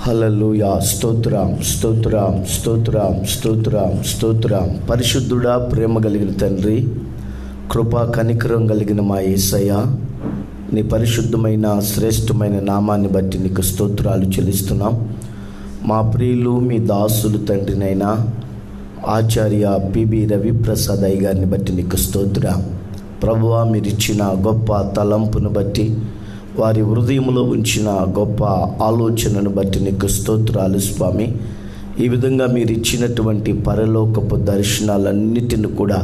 హల్లెలూయా, స్తోత్రం, స్తోత్రం, స్తోత్రం, స్తోత్రం, స్తోత్రం. పరిశుద్ధుడా, ప్రేమ కలిగిన తండ్రి, కృపా కనికరం కలిగిన మా యేసయ్య, నీ పరిశుద్ధమైన శ్రేష్టమైన నామాన్ని బట్టి నీకు స్తోత్రాలు చెల్లిస్తున్నాం. మా ప్రియులు మీ దాసులు తండ్రినైనా ఆచార్య పిబి రవిప్రసాద్ గారిని బట్టి నీకు స్తోత్రం. ప్రభువా, మీరు ఇచ్చిన గొప్ప తలంపును బట్టి, వారి హృదయంలో ఉంచిన గొప్ప ఆలోచనను బట్టి నీకు స్తోత్రాలు స్వామి. ఈ విధంగా మీరు ఇచ్చినటువంటి పరలోకపు దర్శనాలన్నిటిని కూడా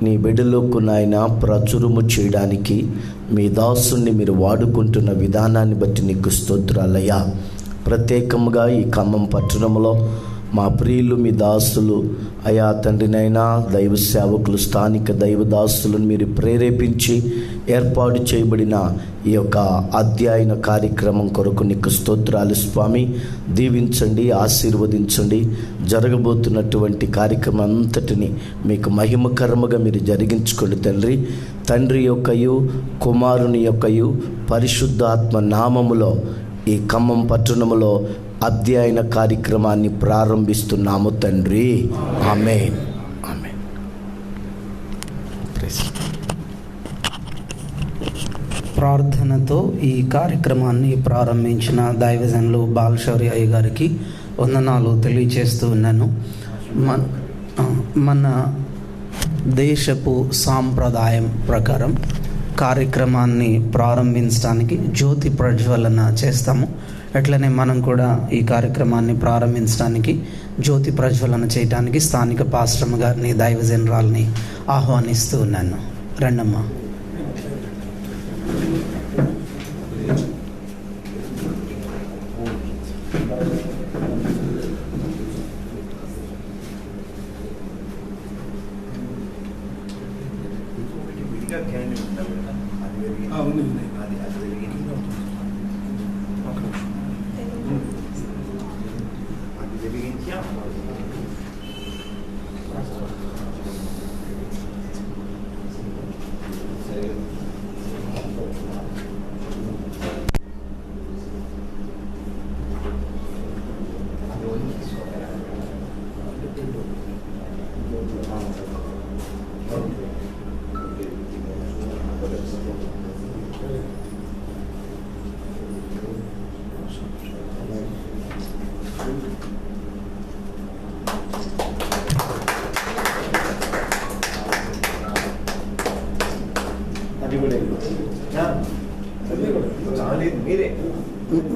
నీ బిడ్డలకు నాయన ప్రచురము చేయడానికి మీ దాసుని మీరు వాడుకుంటున్న విధానాన్ని బట్టి నీకు స్తోత్రాలయ్యా. ప్రత్యేకంగా ఈ ఖమ్మం పట్టణంలో మా ప్రియులు మీ దాసులు అయా తండ్రినైనా దైవ సేవకులు, స్థానిక దైవ దాసులను మీరు ప్రేరేపించి ఏర్పాటు చేయబడిన ఈ యొక్క అధ్యయన కార్యక్రమం కొరకు నీకు స్తోత్రాలు స్వామి. దీవించండి, ఆశీర్వదించండి. జరగబోతున్నటువంటి కార్యక్రమం అంతటిని మీకు మహిమకరముగా మీరు జరిగించుకోండి తండ్రి. తండ్రి యొక్కయు కుమారుని యొక్కయు పరిశుద్ధాత్మ నామములో ఈ ఖమ్మం పట్టణములో అధ్యయన కార్యక్రమాన్ని ప్రారంభిస్తున్నాము తండ్రి. ఆమేన్, ఆమేన్. ప్రార్థనతో ఈ కార్యక్రమాన్ని ప్రారంభించిన దైవజనులు బాలశౌరి అయ్య గారికి వందనాలు తెలియచేస్తూ ఉన్నాను. మన దేశపు సాంప్రదాయం ప్రకారం కార్యక్రమాన్ని ప్రారంభించడానికి జ్యోతి ప్రజ్వలన చేస్తాము. అట్లనే మనం కూడా ఈ కార్యక్రమాన్ని ప్రారంభించడానికి జ్యోతి ప్రజ్వలన చేయడానికి స్థానిక పాస్టమ్ గారిని, దైవజనరాల్ని ఆహ్వానిస్తూ ఉన్నాను. రండమ్మా.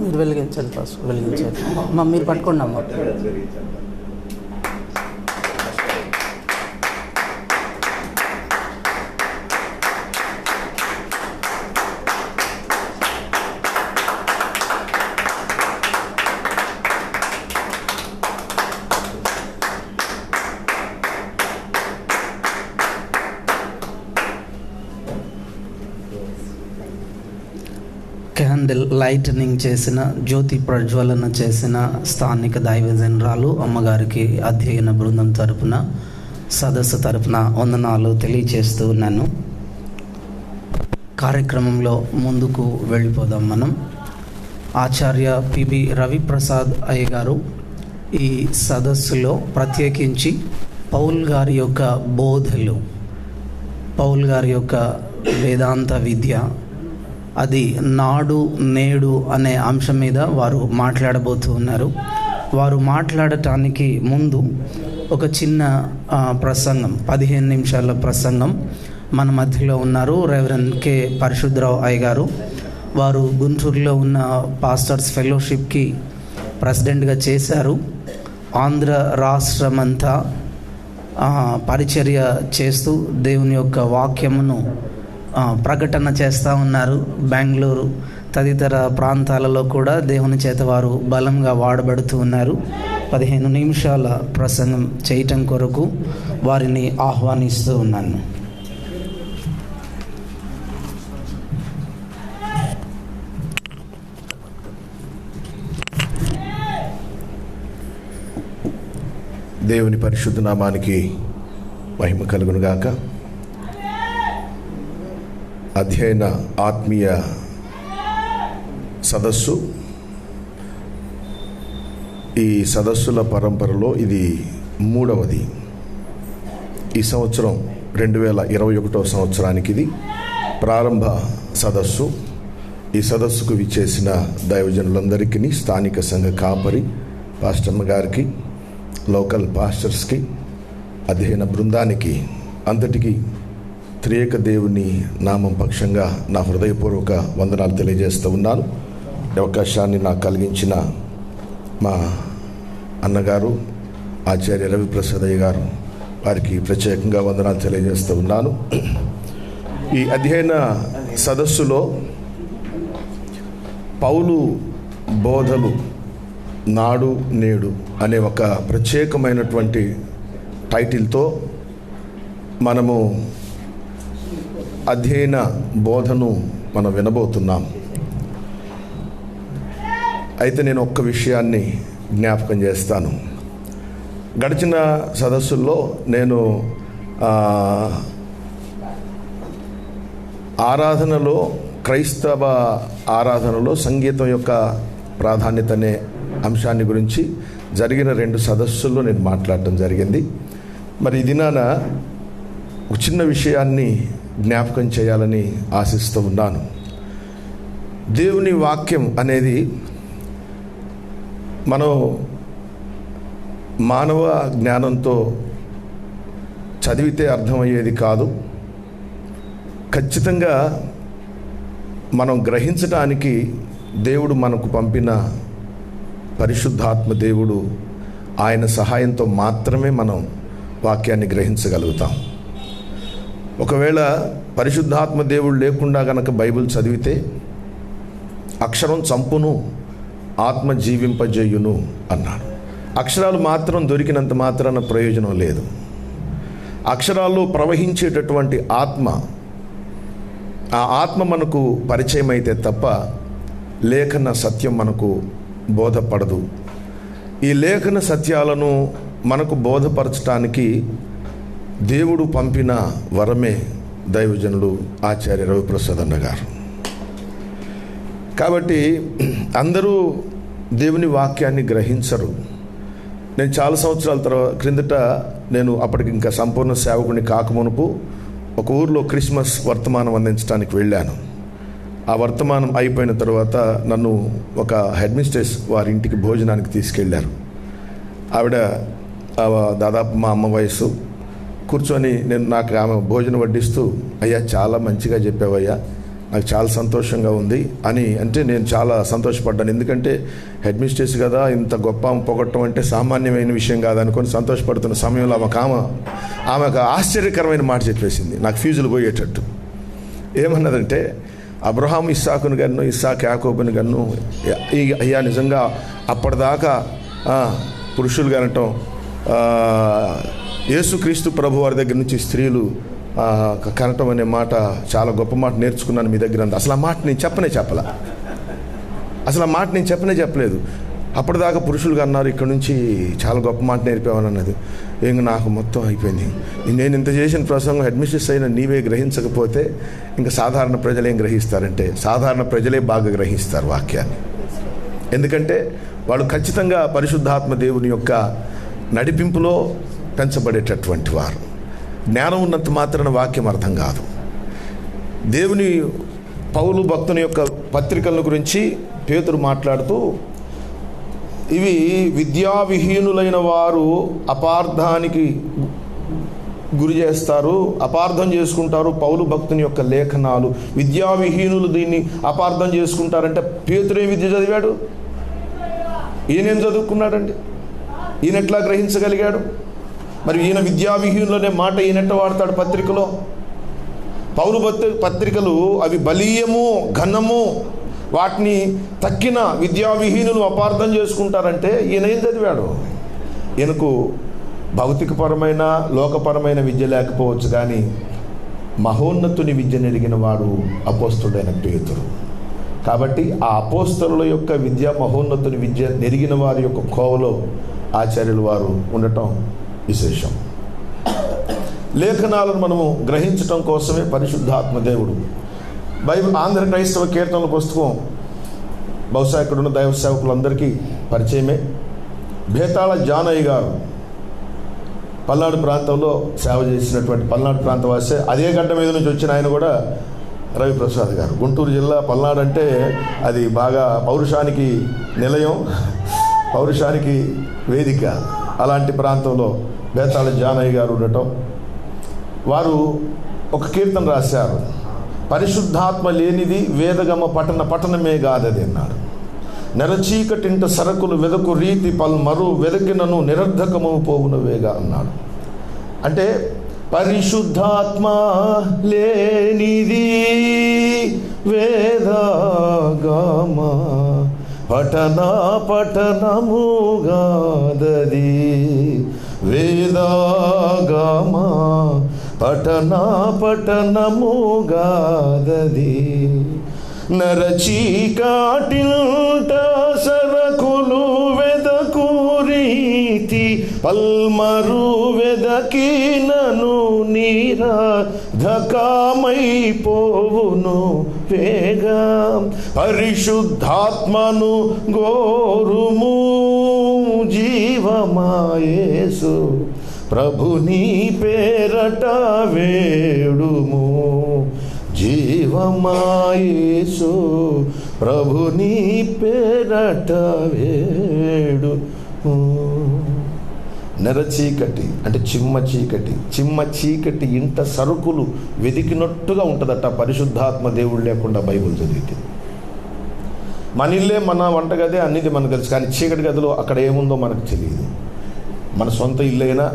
మీరు వెలిగించండి, ఫస్ట్ వెలిగించండి అమ్మా. మీరు పట్టుకోండి అమ్మా. క్యాండిల్ లైటనింగ్ చేసిన, జ్యోతి ప్రజ్వలన చేసిన స్థానిక దైవజనరాలు అమ్మగారికి అధ్యయన బృందం తరపున, సదస్సు తరపున వందనాలు తెలియచేస్తూ ఉన్నాను. కార్యక్రమంలో ముందుకు వెళ్ళిపోదాం మనం. ఆచార్య పిబి రవిప్రసాద్ అయ్య గారు ఈ సదస్సులో ప్రత్యేకించి పౌల్ గారి యొక్క బోధలు, పౌల్ గారి యొక్క వేదాంత విద్య, అది నాడు నేడు అనే అంశం మీద వారు మాట్లాడబోతూ ఉన్నారు. వారు మాట్లాడటానికి ముందు ఒక చిన్న ప్రసంగం, 15 నిమిషాల ప్రసంగం మన మధ్యలో ఉన్నారు. రెవరెండ్ కె పరిశుద్ధరావు అయ్య గారు. వారు గుంటూరులో ఉన్న పాస్టర్స్ ఫెలోషిప్కి ప్రెసిడెంట్గా చేశారు. ఆంధ్ర రాష్ట్రమంతా పరిచర్య చేస్తూ దేవుని యొక్క వాక్యమును ప్రకటన చేస్తూ ఉన్నారు. బెంగళూరు తదితర ప్రాంతాలలో కూడా దేవుని చేత వారు బలంగా వాడబడుతూ ఉన్నారు. 15 నిమిషాల ప్రసంగం చేయటం కొరకు వారిని ఆహ్వానిస్తూ ఉన్నాను. దేవుని పరిశుద్ధ నామానికి మహిమ కలుగునుగాక. అధ్యయన ఆత్మీయ సదస్సు, ఈ సదస్సుల పరంపరలో ఇది 3వది. ఈ సంవత్సరం 2021 సంవత్సరానికి ఇది ప్రారంభ సదస్సు. ఈ సదస్సుకు విచ్చేసిన దైవజనులందరికీ, స్థానిక సంఘ కాపరి పాస్టమ్మ గారికి, లోకల్ పాస్టర్స్కి, అధ్యయన బృందానికి అంతటికీ త్రియేక దేవుని నామం పక్షంగా నా హృదయపూర్వక వందనాలు తెలియజేస్తూ ఉన్నాను. ఈ అవకాశాన్ని నాకు కలిగించిన మా అన్నగారు ఆచార్య రవిప్రసాద్ అయ్య గారు, వారికి ప్రత్యేకంగా వందనాలు తెలియజేస్తూ ఉన్నాను. ఈ అధ్యయన సదస్సులో పౌలు బోధలు నాడు నేడు అనే ఒక ప్రత్యేకమైనటువంటి టైటిల్తో మనము అధ్యయన బోధను మనం వినబోతున్నాం. అయితే నేను ఒక్క విషయాన్ని జ్ఞాపకం చేస్తాను. గడిచిన సదస్సుల్లో నేను ఆరాధనలో, క్రైస్తవ ఆరాధనలో సంగీతం యొక్క ప్రాధాన్యత అనే అంశాన్ని గురించి జరిగిన 2 సదస్సుల్లో నేను మాట్లాడటం జరిగింది. మరి ఈ దినాన ఒక చిన్న విషయాన్ని జ్ఞాపకం చేయాలని ఆశిస్తూ ఉన్నాను. దేవుని వాక్యం అనేది మనం మానవ జ్ఞానంతో చదివితే అర్థమయ్యేది కాదు. ఖచ్చితంగా మనం గ్రహించడానికి దేవుడు మనకు పంపిన పరిశుద్ధాత్మ దేవుడు, ఆయన సహాయంతో మాత్రమే మనం వాక్యాన్ని గ్రహించగలుగుతాం. ఒకవేళ పరిశుద్ధాత్మ దేవుడు లేకుండా గనక బైబిల్ చదివితే అక్షరం చంపును, ఆత్మ జీవింపజేయును అన్నాడు. అక్షరాలు మాత్రం దొరికినంత మాత్రాన ప్రయోజనం లేదు. అక్షరాల్లో ప్రవహించేటటువంటి ఆత్మ, ఆ ఆత్మ మనకు పరిచయం అయితే తప్ప లేఖన సత్యం మనకు బోధపడదు. ఈ లేఖన సత్యాలను మనకు బోధపరచడానికి దేవుడు పంపిన వరమే దైవజనుడు ఆచార్య రవిప్రసాద్ అన్న గారు. కాబట్టి అందరూ దేవుని వాక్యాన్ని గ్రహించరు. నేను చాలా సంవత్సరాల క్రిందట నేను అప్పటికి ఇంకా సంపూర్ణ సేవకుని కాకమునుపు ఒక ఊరిలో క్రిస్మస్ వర్తమానం అందించడానికి వెళ్ళాను. ఆ వర్తమానం అయిపోయిన తర్వాత నన్ను ఒక హెడ్ మిస్ట్రెస్ వారి ఇంటికి భోజనానికి తీసుకెళ్ళారు. ఆవిడ దాదాపు మా అమ్మ వయసు. కూర్చొని నాకు ఆమె భోజనం వడ్డిస్తూ, అయ్యా చాలా మంచిగా చెప్పావయ్యా, నాకు చాలా సంతోషంగా ఉంది అని అంటే నేను చాలా సంతోషపడ్డాను. ఎందుకంటే హెడ్ మిస్ట్రెస్ కదా, ఇంత గొప్ప పొగట్టం అంటే సామాన్యమైన విషయం కాదనుకొని సంతోషపడుతున్న సమయంలో ఆమె ఒక ఆశ్చర్యకరమైన మాట చెప్పేసింది, నాకు ఫ్యూజులు పోయేటట్టు. ఏమన్నదంటే, అబ్రహాం ఇస్సాకుని గన్ను, ఇస్సాక్ యాకోబుని గన్ను, అయ్యా నిజంగా అప్పటిదాకా పురుషులు కనటం, యేసుక్రీస్తు ప్రభు వారి దగ్గర నుంచి స్త్రీలు కనటం అనే మాట చాలా గొప్ప మాట నేర్చుకున్నాను మీ దగ్గర. అసలు ఆ మాట నేను చెప్పలేదు. అప్పటిదాకా పురుషులుగా అన్నారు, ఇక్కడ నుంచి చాలా గొప్ప మాట నేర్పావని అన్నది. ఇంక నాకు మొత్తం అయిపోయింది. నేను ఇంత చేసిన ప్రసంగం అడ్మినిస్ట్రేట్ అయిన నీవే గ్రహించకపోతే ఇంకా సాధారణ ప్రజలు ఏం గ్రహిస్తారంటే, సాధారణ ప్రజలే బాగా గ్రహిస్తారు వాక్యాన్ని. ఎందుకంటే వాళ్ళు ఖచ్చితంగా పరిశుద్ధాత్మ దేవుని యొక్క నడిపింపులో పెంచబడేటటువంటి వారు. జ్ఞానం ఉన్నంత మాత్రాన వాక్యం అర్థం కాదు. దేవుని పౌలు భక్తుని యొక్క పత్రికల గురించి పేతురు మాట్లాడుతూ, ఇవి విద్యావిహీనులైన వారు అపార్థానికి గురి చేస్తారు, అపార్థం చేసుకుంటారు. పౌలు భక్తుని యొక్క లేఖనాలు విద్యావిహీనులు దీన్ని అపార్థం చేసుకుంటారంటే, పేతురు విద్య చదివాడు, ఈయనేం చదువుకున్నాడండి? ఈయన ఎట్లా గ్రహించగలిగాడు? మరి ఈయన విద్యావిహీనులనే మాట ఈయనెట్ట వాడతాడు పత్రికలో? పౌలు పత్రికలు అవి బలీయము, ఘనము, వాటిని తక్కిన విద్యావిహీనులు అపార్థం చేసుకుంటారంటే ఈయన ఏం చదివాడు? ఈయనకు భౌతికపరమైన లోకపరమైన విద్య లేకపోవచ్చు, కానీ మహోన్నతుని విద్య నెరిగిన వాడు అపోస్తలుడైన పేతురు. కాబట్టి ఆ అపోస్తలుల యొక్క విద్య, మహోన్నతుని విద్య నెరిగిన వారి యొక్క కోవలో ఆచార్యులు వారు ఉండటం విశేషం. లేఖనాలను మనము గ్రహించటం కోసమే పరిశుద్ధాత్మ దేవుడు. బైబిల్ ఆంధ్ర క్రైస్తవ కీర్తనల పుస్తకం బహుశా ఇక్కడున్న దైవ సేవకులందరికీ పరిచయమే. భేతాళ జానయ్య గారు పల్నాడు ప్రాంతంలో సేవ చేసినటువంటి పల్నాడు ప్రాంతవాసే. అదే గడ్డ మీద నుంచి వచ్చిన ఆయన కూడా రవిప్రసాద్ గారు. గుంటూరు జిల్లా పల్నాడు అంటే అది బాగా పౌరుషానికి నిలయం, పౌరుషానికి వేదిక. అలాంటి ప్రాంతంలో భేతాళ జానయ్య గారు ఉండటం, వారు ఒక కీర్తన రాశారు, పరిశుద్ధాత్మ లేనిది వేదగమ పట్టణమే కాదది అన్నారు. నెరచీకటింట సరకులు వెదకు రీతి పల్మరు వెదకినను నిరర్ధకము పోవునవేగా అన్నాడు. అంటే పరిశుద్ధాత్మ లేనిది వేదాగమ పఠనముగాదది వేదాగమ పఠనముగాదది నరచీకాటిల్ట సరకులు వెదకు రీతి పల్మరు వెదకినను నీరధకమైపోవును వేగా పరిశుద్ధాత్మను గోరుము జీవమాయేసు ప్రభుని పేరట వేడుము జీవమాయేసు ప్రభుని పేరట వేడు. నెరచీకటి అంటే చిమ్మ చీకటి ఇంట సరుకులు వెతికినట్టుగా ఉంటుందట పరిశుద్ధాత్మ దేవుడు లేకుండా బైబిల్ చదివితే. మన ఇల్లే మన వంటగదే అన్నిది మనకు తెలుసు, కానీ చీకటి గదిలో అక్కడ ఏముందో మనకు తెలియదు. మన సొంత ఇల్లైనా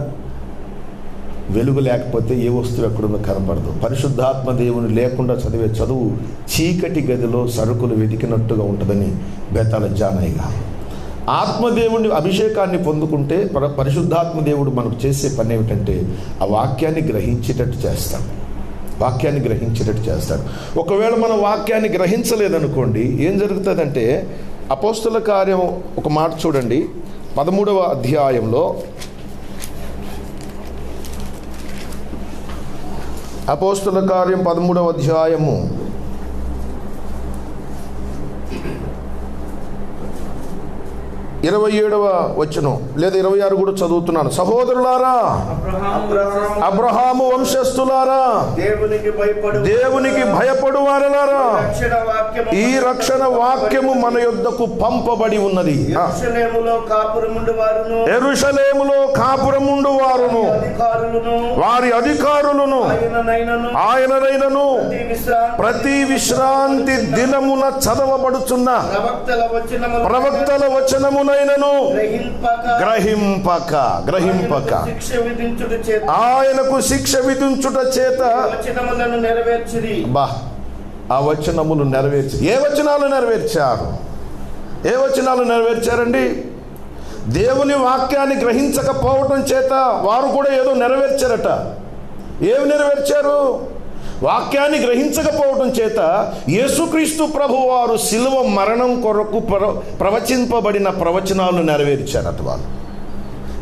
వెలుగు లేకపోతే ఏ వస్తువు ఎక్కడుందో కనపడదు. పరిశుద్ధాత్మ దేవుని లేకుండా చదివే చదువు చీకటి గదిలో సరుకులు వెతికినట్టుగా ఉంటుందని బేతాళ జానయ్య గారు. ఆత్మదేవుని అభిషేకాన్ని పొందుకుంటే పరిశుద్ధాత్మ దేవుడు మనకు చేసే పని ఏమిటంటే ఆ వాక్యాన్ని గ్రహించేటట్టు చేస్తాడు. ఒకవేళ మనం వాక్యాన్ని గ్రహించలేదనుకోండి, ఏం జరుగుతుందంటే అపోస్తుల కార్యం ఒక మాట చూడండి, 13వ అధ్యాయంలో అపోస్తుల కార్యం 13వ అధ్యాయము 27వ వచనం లేదా 26 కూడా చదువుతున్నాను. సహోదరులారా, అబ్రహాము వంశస్థులారా, దేవునికి భయపడు వారలారా, ఈ రక్షణ వాక్యము మన యొద్దకు పంపబడి ఉన్నది. యెరూషలేములో కాపురముండు వారును వారి అధికారులను ఆయననైనను ప్రతి విశ్రాంతి దినమున చదవబడుచున్న ప్రవక్తల వచనమునైనను గ్రహింపక ఆయనకు శిక్ష విధించుట చేత ఆ వచనములు నెరవేర్చి ఏ వచనాలు నెరవేర్చారండి? దేవుని వాక్యాన్ని గ్రహించకపోవటం చేత వారు కూడా ఏదో నెరవేర్చారట. ఏమి నెరవేర్చారు? వాక్యాన్ని గ్రహించకపోవటం చేత యేసుక్రీస్తు ప్రభు వారు శిలువ మరణం కొరకు ప్రవచింపబడిన ప్రవచనాలను నెరవేర్చారట. వాళ్ళు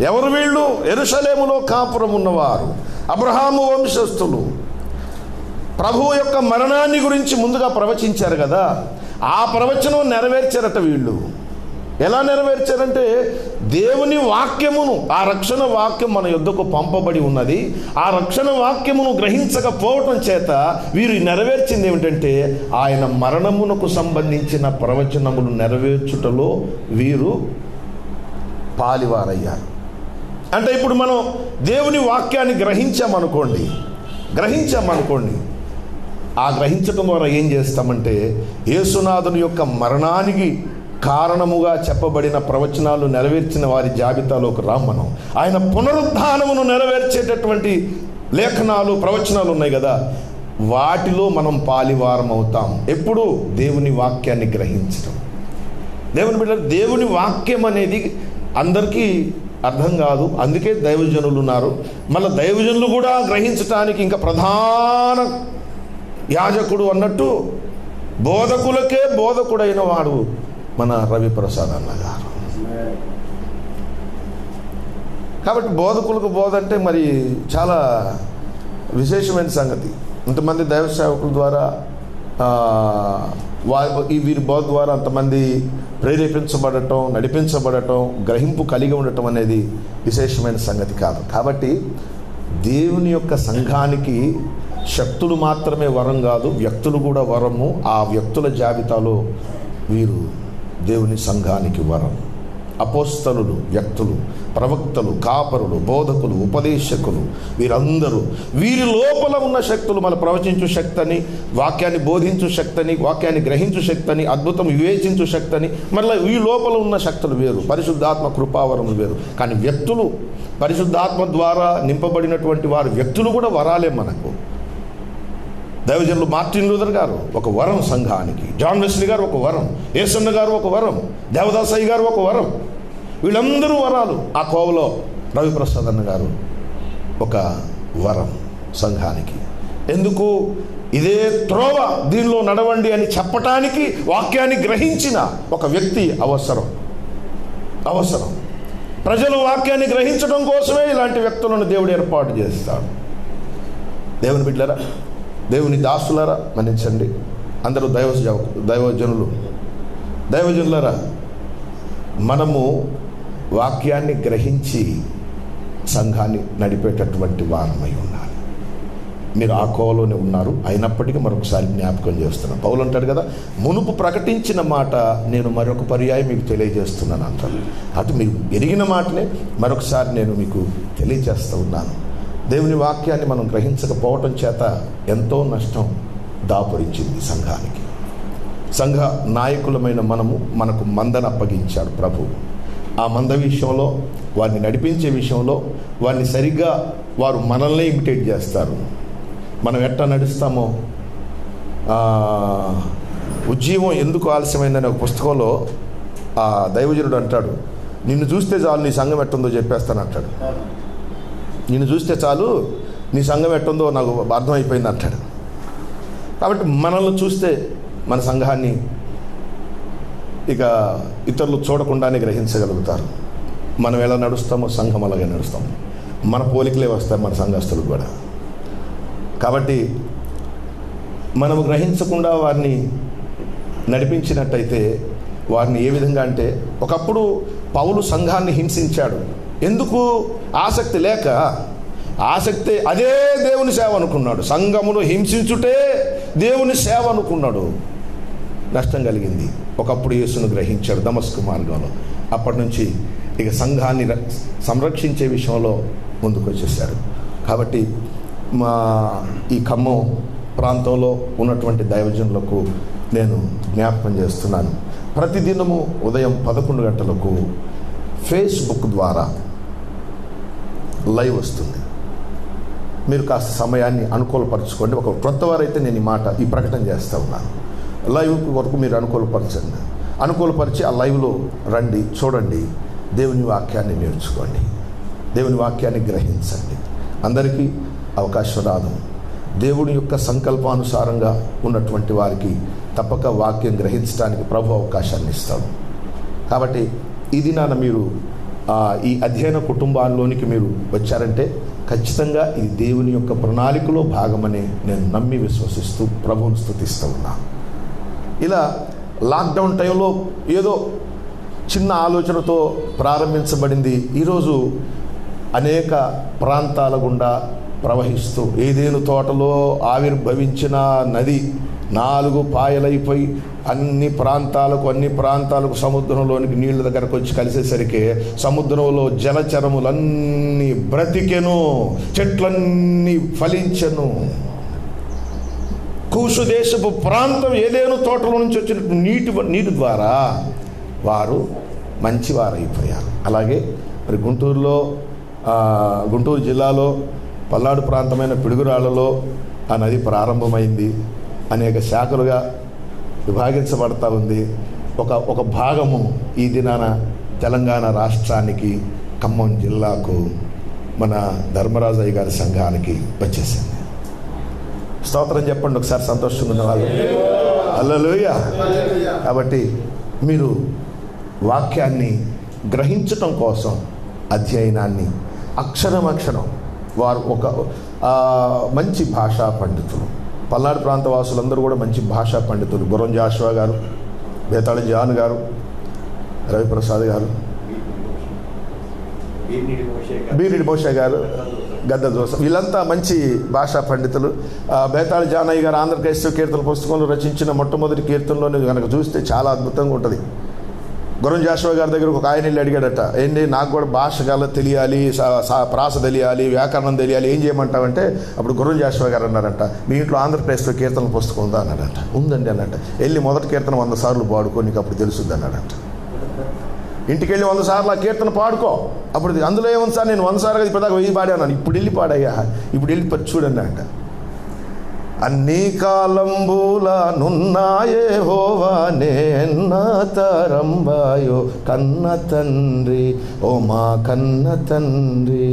ఎవరు? వీళ్ళు యెరూషలేములో కాపురం ఉన్నవారు, అబ్రహాము వంశస్థులు. ప్రభువు యొక్క మరణాన్ని గురించి ముందుగా ప్రవచించారు కదా, ఆ ప్రవచనం నెరవేర్చారట వీళ్ళు. ఎలా నెరవేర్చారంటే దేవుని వాక్యమును, ఆ రక్షణ వాక్యం మన యొద్దకు పంపబడి ఉన్నది, ఆ రక్షణ వాక్యమును గ్రహించకపోవటం చేత వీరు నెరవేర్చింది ఏమిటంటే ఆయన మరణమునకు సంబంధించిన ప్రవచనములు నెరవేర్చుటలో వీరు పాలివారయ్యారు. అంటే ఇప్పుడు మనం దేవుని వాక్యాన్ని గ్రహించామనుకోండి, ఆ గ్రహించటం ద్వారా ఏం చేస్తామంటే యేసునాథుని యొక్క మరణానికి కారణముగా చెప్పబడిన ప్రవచనాలు నెరవేర్చిన వారి జాబితాలోకి మనం ఆయన పునరుద్ధానమును నెరవేర్చేటటువంటి లేఖనాలు ప్రవచనాలు ఉన్నాయి కదా, వాటిలో మనం పాలివారం అవుతాం. ఎప్పుడు? దేవుని వాక్యాన్ని గ్రహించడం. దేవుని బిడ్డ, దేవుని వాక్యం అనేది అందరికీ అర్థం కాదు, అందుకే దైవజనులు ఉన్నారు. మళ్ళీ దైవజనులు కూడా గ్రహించటానికి ఇంకా ప్రధాన యాజకుడు అన్నట్టు బోధకులకే బోధకుడైన వాడు మన రవిప్రసాద్ అన్న గారు. కాబట్టి బోధకులకు బోధ అంటే మరి చాలా విశేషమైన సంగతి. ఇంతమంది దైవ సేవకుల ద్వారా వీరి బోధ ద్వారా అంతమంది ప్రేరేపించబడటం, నడిపించబడటం, గ్రహింపు కలిగి ఉండటం అనేది విశేషమైన సంగతి కాదు. కాబట్టి దేవుని యొక్క సంఘానికి శక్తులు మాత్రమే వరం కాదు, వ్యక్తులు కూడా వరము. ఆ వ్యక్తుల జాబితాలో వీరు దేవుని సంఘానికి వరం. అపోస్తలులు వ్యక్తులు, ప్రవక్తలు, కాపరులు, బోధకులు, ఉపదేశకులు, వీరందరూ వీరి లోపల ఉన్న శక్తులు, మన ప్రవచించు శక్తిని, వాక్యాన్ని బోధించు శక్తిని, వాక్యాన్ని గ్రహించు శక్తిని, అద్భుతం వివేచించు శక్తిని, మళ్ళీ ఈ లోపల ఉన్న శక్తులు వేరు, పరిశుద్ధాత్మ కృపావరములు వేరు. కానీ వ్యక్తులు, పరిశుద్ధాత్మ ద్వారా నింపబడినటువంటి వారు వ్యక్తులు కూడా వరాలే మనకు. దైవజనులు మార్టిన్ లూథర్ గారు ఒక వరం సంఘానికి, జాన్ వెస్లీ గారు ఒక వరం, యేసన్న గారు ఒక వరం, దేవదాసయ్య గారు ఒక వరం, వీళ్ళందరూ వరాలు. ఆ కోవలో రవిప్రసాద్ అన్న గారు ఒక వరం సంఘానికి. ఎందుకు? ఇదే త్రోవ, దీనిలో నడవండి అని చెప్పటానికి వాక్యాన్ని గ్రహించిన ఒక వ్యక్తి అవసరం. ప్రజలు వాక్యాన్ని గ్రహించడం కోసమే ఇలాంటి వ్యక్తులను దేవుడు ఏర్పాటు చేస్తాడు. దేవుని బిడ్డలారా, దేవుని దాసులారా, మన్నించండి, అందరూ దైవజనులారా, మనము వాక్యాన్ని గ్రహించి సంఘాన్ని నడిపేటటువంటి వారమై ఉండాలి. మీరు ఆ కోవలోనే ఉన్నారు. అయినప్పటికీ మరొకసారి జ్ఞాపకం చేస్తున్నాను. పౌలు అంటాడు కదా, మునుపు ప్రకటించిన మాట నేను మరొక పర్యాయం మీకు తెలియజేస్తున్నాను అంటారు. అటు మీరు ఎరిగిన మాటనే మరొకసారి నేను మీకు తెలియజేస్తూ ఉన్నాను. దేవుని వాక్యాన్ని మనం గ్రహించకపోవటం చేత ఎంతో నష్టం దాపురించింది సంఘానికి. సంఘ నాయకులమైన మనకు మందను అప్పగించాడు ప్రభు. ఆ మంద విషయంలో, వారిని నడిపించే విషయంలో, వారిని సరిగ్గా వారు మనల్ని ఇమిటేట్ చేస్తారు. మనం ఎట్లా నడుస్తామో, ఉజ్జీవం ఎందుకు ఆలస్యమైందనే ఒక పుస్తకంలో ఆ దైవజనుడు అంటాడు, నిన్ను చూస్తే చాలు నీ సంఘం ఎట్టుందో చెప్పేస్తాను అంటాడు. నిన్ను చూస్తే చాలు నీ సంఘం ఎట్టుందో నాకు అర్థమైపోయింది అంటాడు. కాబట్టి మనల్ని చూస్తే మన సంఘాన్ని ఇక ఇతరులు చూడకుండానే గ్రహించగలుగుతారు. మనం ఎలా నడుస్తామో సంఘం అలాగే నడుస్తాము. మన పోలికలే వస్తాయి మన సంఘస్థులకు కూడా. కాబట్టి మనము గ్రహించకుండా వారిని నడిపించినట్టయితే వారిని ఏ విధంగా అంటే, ఒకప్పుడు పౌలు సంఘాన్ని హింసించాడు. ఎందుకు? ఆసక్తి లేక. ఆసక్తి అదే దేవుని సేవ అనుకున్నాడు. సంఘమును హింసించుటే దేవుని సేవ అనుకున్నాడు. నష్టం కలిగింది. ఒకప్పుడు యేసును గ్రహించాడు దమస్కు మార్గంలో. అప్పటి నుంచి ఇక సంఘాన్ని సంరక్షించే విషయంలో ముందుకు వచ్చేసారు. కాబట్టి ఈ ఖమ్మం ప్రాంతంలో ఉన్నటువంటి దైవజనులకు నేను జ్ఞాపకం చేస్తున్నాను, ప్రతిదినము ఉదయం 11 గంటలకు ఫేస్బుక్ ద్వారా లైవ్ వస్తుంది. మీరు కాస్త సమయాన్ని అనుకూలపరచుకోండి. ఒక కొత్త వారైతే నేను ఈ ప్రకటన చేస్తూ ఉన్నాను. లైవ్ వరకు మీరు అనుకూలపరిచి ఆ లైవ్లో రండి, చూడండి, దేవుని వాక్యాన్ని నేర్చుకోండి, దేవుని వాక్యాన్ని గ్రహించండి. అందరికీ అవకాశం రాదు. దేవుని యొక్క సంకల్పానుసారంగా ఉన్నటువంటి వారికి తప్పక వాక్యం గ్రహించడానికి ప్రభు అవకాశాన్ని ఇస్తాడు. కాబట్టి ఇది మీరు ఈ అధ్యయన కుటుంబాల్లోనికి మీరు వచ్చారంటే ఖచ్చితంగా ఇది దేవుని యొక్క ప్రణాళికలో భాగమని నేను నమ్మి విశ్వసిస్తూ ప్రభువును స్తుతిస్తూ ఉన్నాను. ఇలా లాక్డౌన్ టైంలో ఏదో చిన్న ఆలోచనతో ప్రారంభించబడింది. ఈరోజు అనేక ప్రాంతాల గుండా ప్రవహిస్తూ ఏదేను తోటలో ఆవిర్భవించిన నది 4 పాయలైపోయి అన్ని ప్రాంతాలకు సముద్రంలోనికి నీళ్ళ దగ్గరకు వచ్చి కలిసేసరికి సముద్రంలో జలచరములన్నీ బ్రతికెను, చెట్లన్నీ ఫలించెను. కూషు దేశపు ప్రాంతం ఏదేను తోటలో నుంచి వచ్చిన నీటి ద్వారా వారు మంచివారైపోయారు. అలాగే మరి గుంటూరు జిల్లాలో పల్నాడు ప్రాంతమైన పిడుగురాళ్లలో ఆ నది ప్రారంభమైంది. అనేక శాఖలుగా విభాగించబడతా ఉంది. ఒక భాగము ఈ దినాన తెలంగాణ రాష్ట్రానికి, ఖమ్మం జిల్లాకు, మన ధర్మరాజయ్య గారి సంఘానికి వచ్చేసింది. స్తోత్రం చెప్పండి ఒకసారి, సంతోషంగా ఉన్న వాళ్ళు. హల్లెలూయా. కాబట్టి మీరు వాక్యాన్ని గ్రహించటం కోసం అధ్యయనాన్ని అక్షరం వారు ఒక మంచి భాషా పండితులు, పల్నాడు ప్రాంత వాసులందరూ కూడా మంచి భాషా పండితులు. గుర్రం జాషువా గారు, బేతాళి జాన్ గారు, రవిప్రసాద్ గారు, బీనిడి మోషే గారు, గద్ద జోసఫ్, వీళ్ళంతా మంచి భాషా పండితులు. బేతాళి జానయ్య గారు ఆంధ్ర క్రైస్తవ కీర్తన పుస్తకంలో రచించిన మొట్టమొదటి కీర్తనలోనే కనుక చూస్తే చాలా అద్భుతంగా ఉంటుంది. గుర్రం జాషువా గారి దగ్గర ఒక ఆయన వెళ్ళి అడిగాడట, ఏంటి నాకు కూడా భాష తెలియాలి, ప్రాస తెలియాలి, వ్యాకరణం తెలియాలి, ఏం చేయమంటావంటే అప్పుడు గుర్రం జాషువా గారు అన్నారంట, మీ ఇంట్లో ఆంధ్రప్రదేశ్లో కీర్తన పుస్తకం ఉందా అన్నాడంట. ఉందండి అన్నట్ట. వెళ్ళి మొదటి కీర్తన 100 సార్లు పాడుకో, నీకు అప్పుడు తెలుస్తుంది అన్నాడంట. ఇంటికి వెళ్ళి 100 సార్లు ఆ కీర్తన పాడుకో, అప్పుడు అందులో ఏముంది సార్, నేను 100 సార్లు ఇప్పటిదాకా 1000 పాడాను, ఇప్పుడు వెళ్ళి పాడయ్యా, ఇప్పుడు వెళ్ళి చూడండి అంట. అన్ని కాలంబులనున్నాయే హోవా నేన్న తరంబాయో కన్న తండ్రి, ఓ మా కన్న తండ్రి,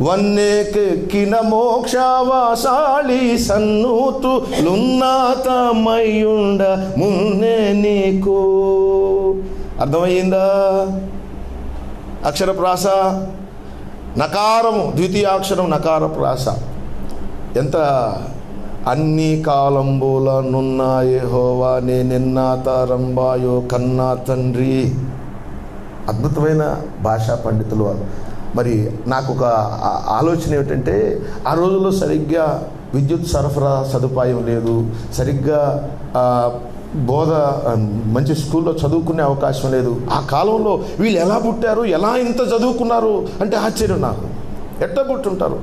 వన్నెకెక్కిన మోక్షవాసాళి సన్నూతులున్నాతమయ్యుండ మున్నే నీకు. అర్థమయ్యిందా? అక్షర ప్రాస, నకారము, ద్వితీయాక్షరం నకార ప్రాస. ఎంత అన్ని కాలంబులనున్నాయే హోవా నేనెన్న తారంబాయో కన్నా తండ్రి. అద్భుతమైన భాషా పండితులు వారు. మరి నాకు ఒక ఆలోచన ఏమిటంటే, ఆ రోజుల్లో సరిగ్గా విద్యుత్ సరఫరా సదుపాయం లేదు, సరిగ్గా బోధ మంచి స్కూల్లో చదువుకునే అవకాశం లేదు. ఆ కాలంలో వీళ్ళు ఎలా పుట్టారు, ఎలా ఇంత చదువుకున్నారు అంటే ఆశ్చర్యం నాకు. ఎట్లా పుట్టుంటారు?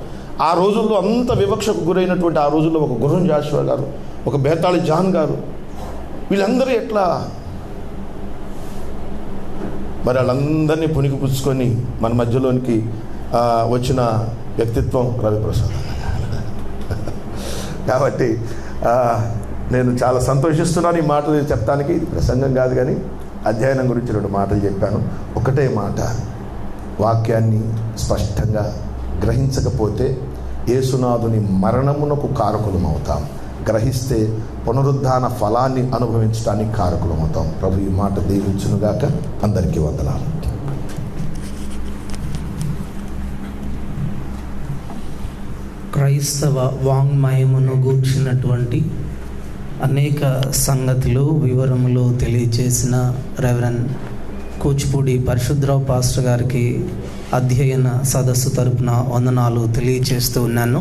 ఆ రోజుల్లో అంత వివక్షకు గురైనటువంటి ఆ రోజుల్లో ఒక గుర్రం జాషువా గారు, ఒక బేతాళి జాన్ గారు, వీళ్ళందరూ ఎట్లా మరి వాళ్ళందరినీ పుణికిపుచ్చుకొని మన మధ్యలోనికి వచ్చిన వ్యక్తిత్వం రవిప్రసాద్. కాబట్టి నేను చాలా సంతోషిస్తున్నాను ఈ మాటలు చెప్తానికి. ప్రసంగం కాదు కానీ అధ్యయనం గురించి 2 మాటలు చెప్పాను. ఒకటే మాట, వాక్యాన్ని స్పష్టంగా గ్రహించకపోతే యేసునాథుని మరణమునకు కారకులమవుతాం, గ్రహిస్తే పునరుద్ధాన ఫలాన్ని అనుభవించడానికి కారకులమవుతాం. ప్రభు ఈ మాట దీవించునుగాక. అందరికీ వందనాలు. క్రైస్తవ వాంగ్మయమును గూర్చినటువంటి అనేక సంగతులు, వివరములు తెలియచేసిన రెవరెండ్ కూచిపూడి పరిశుద్ధరావు పాస్టర్ గారికి అధ్యయన సదస్సు తరపున వందనాలు తెలియచేస్తూ ఉన్నాను.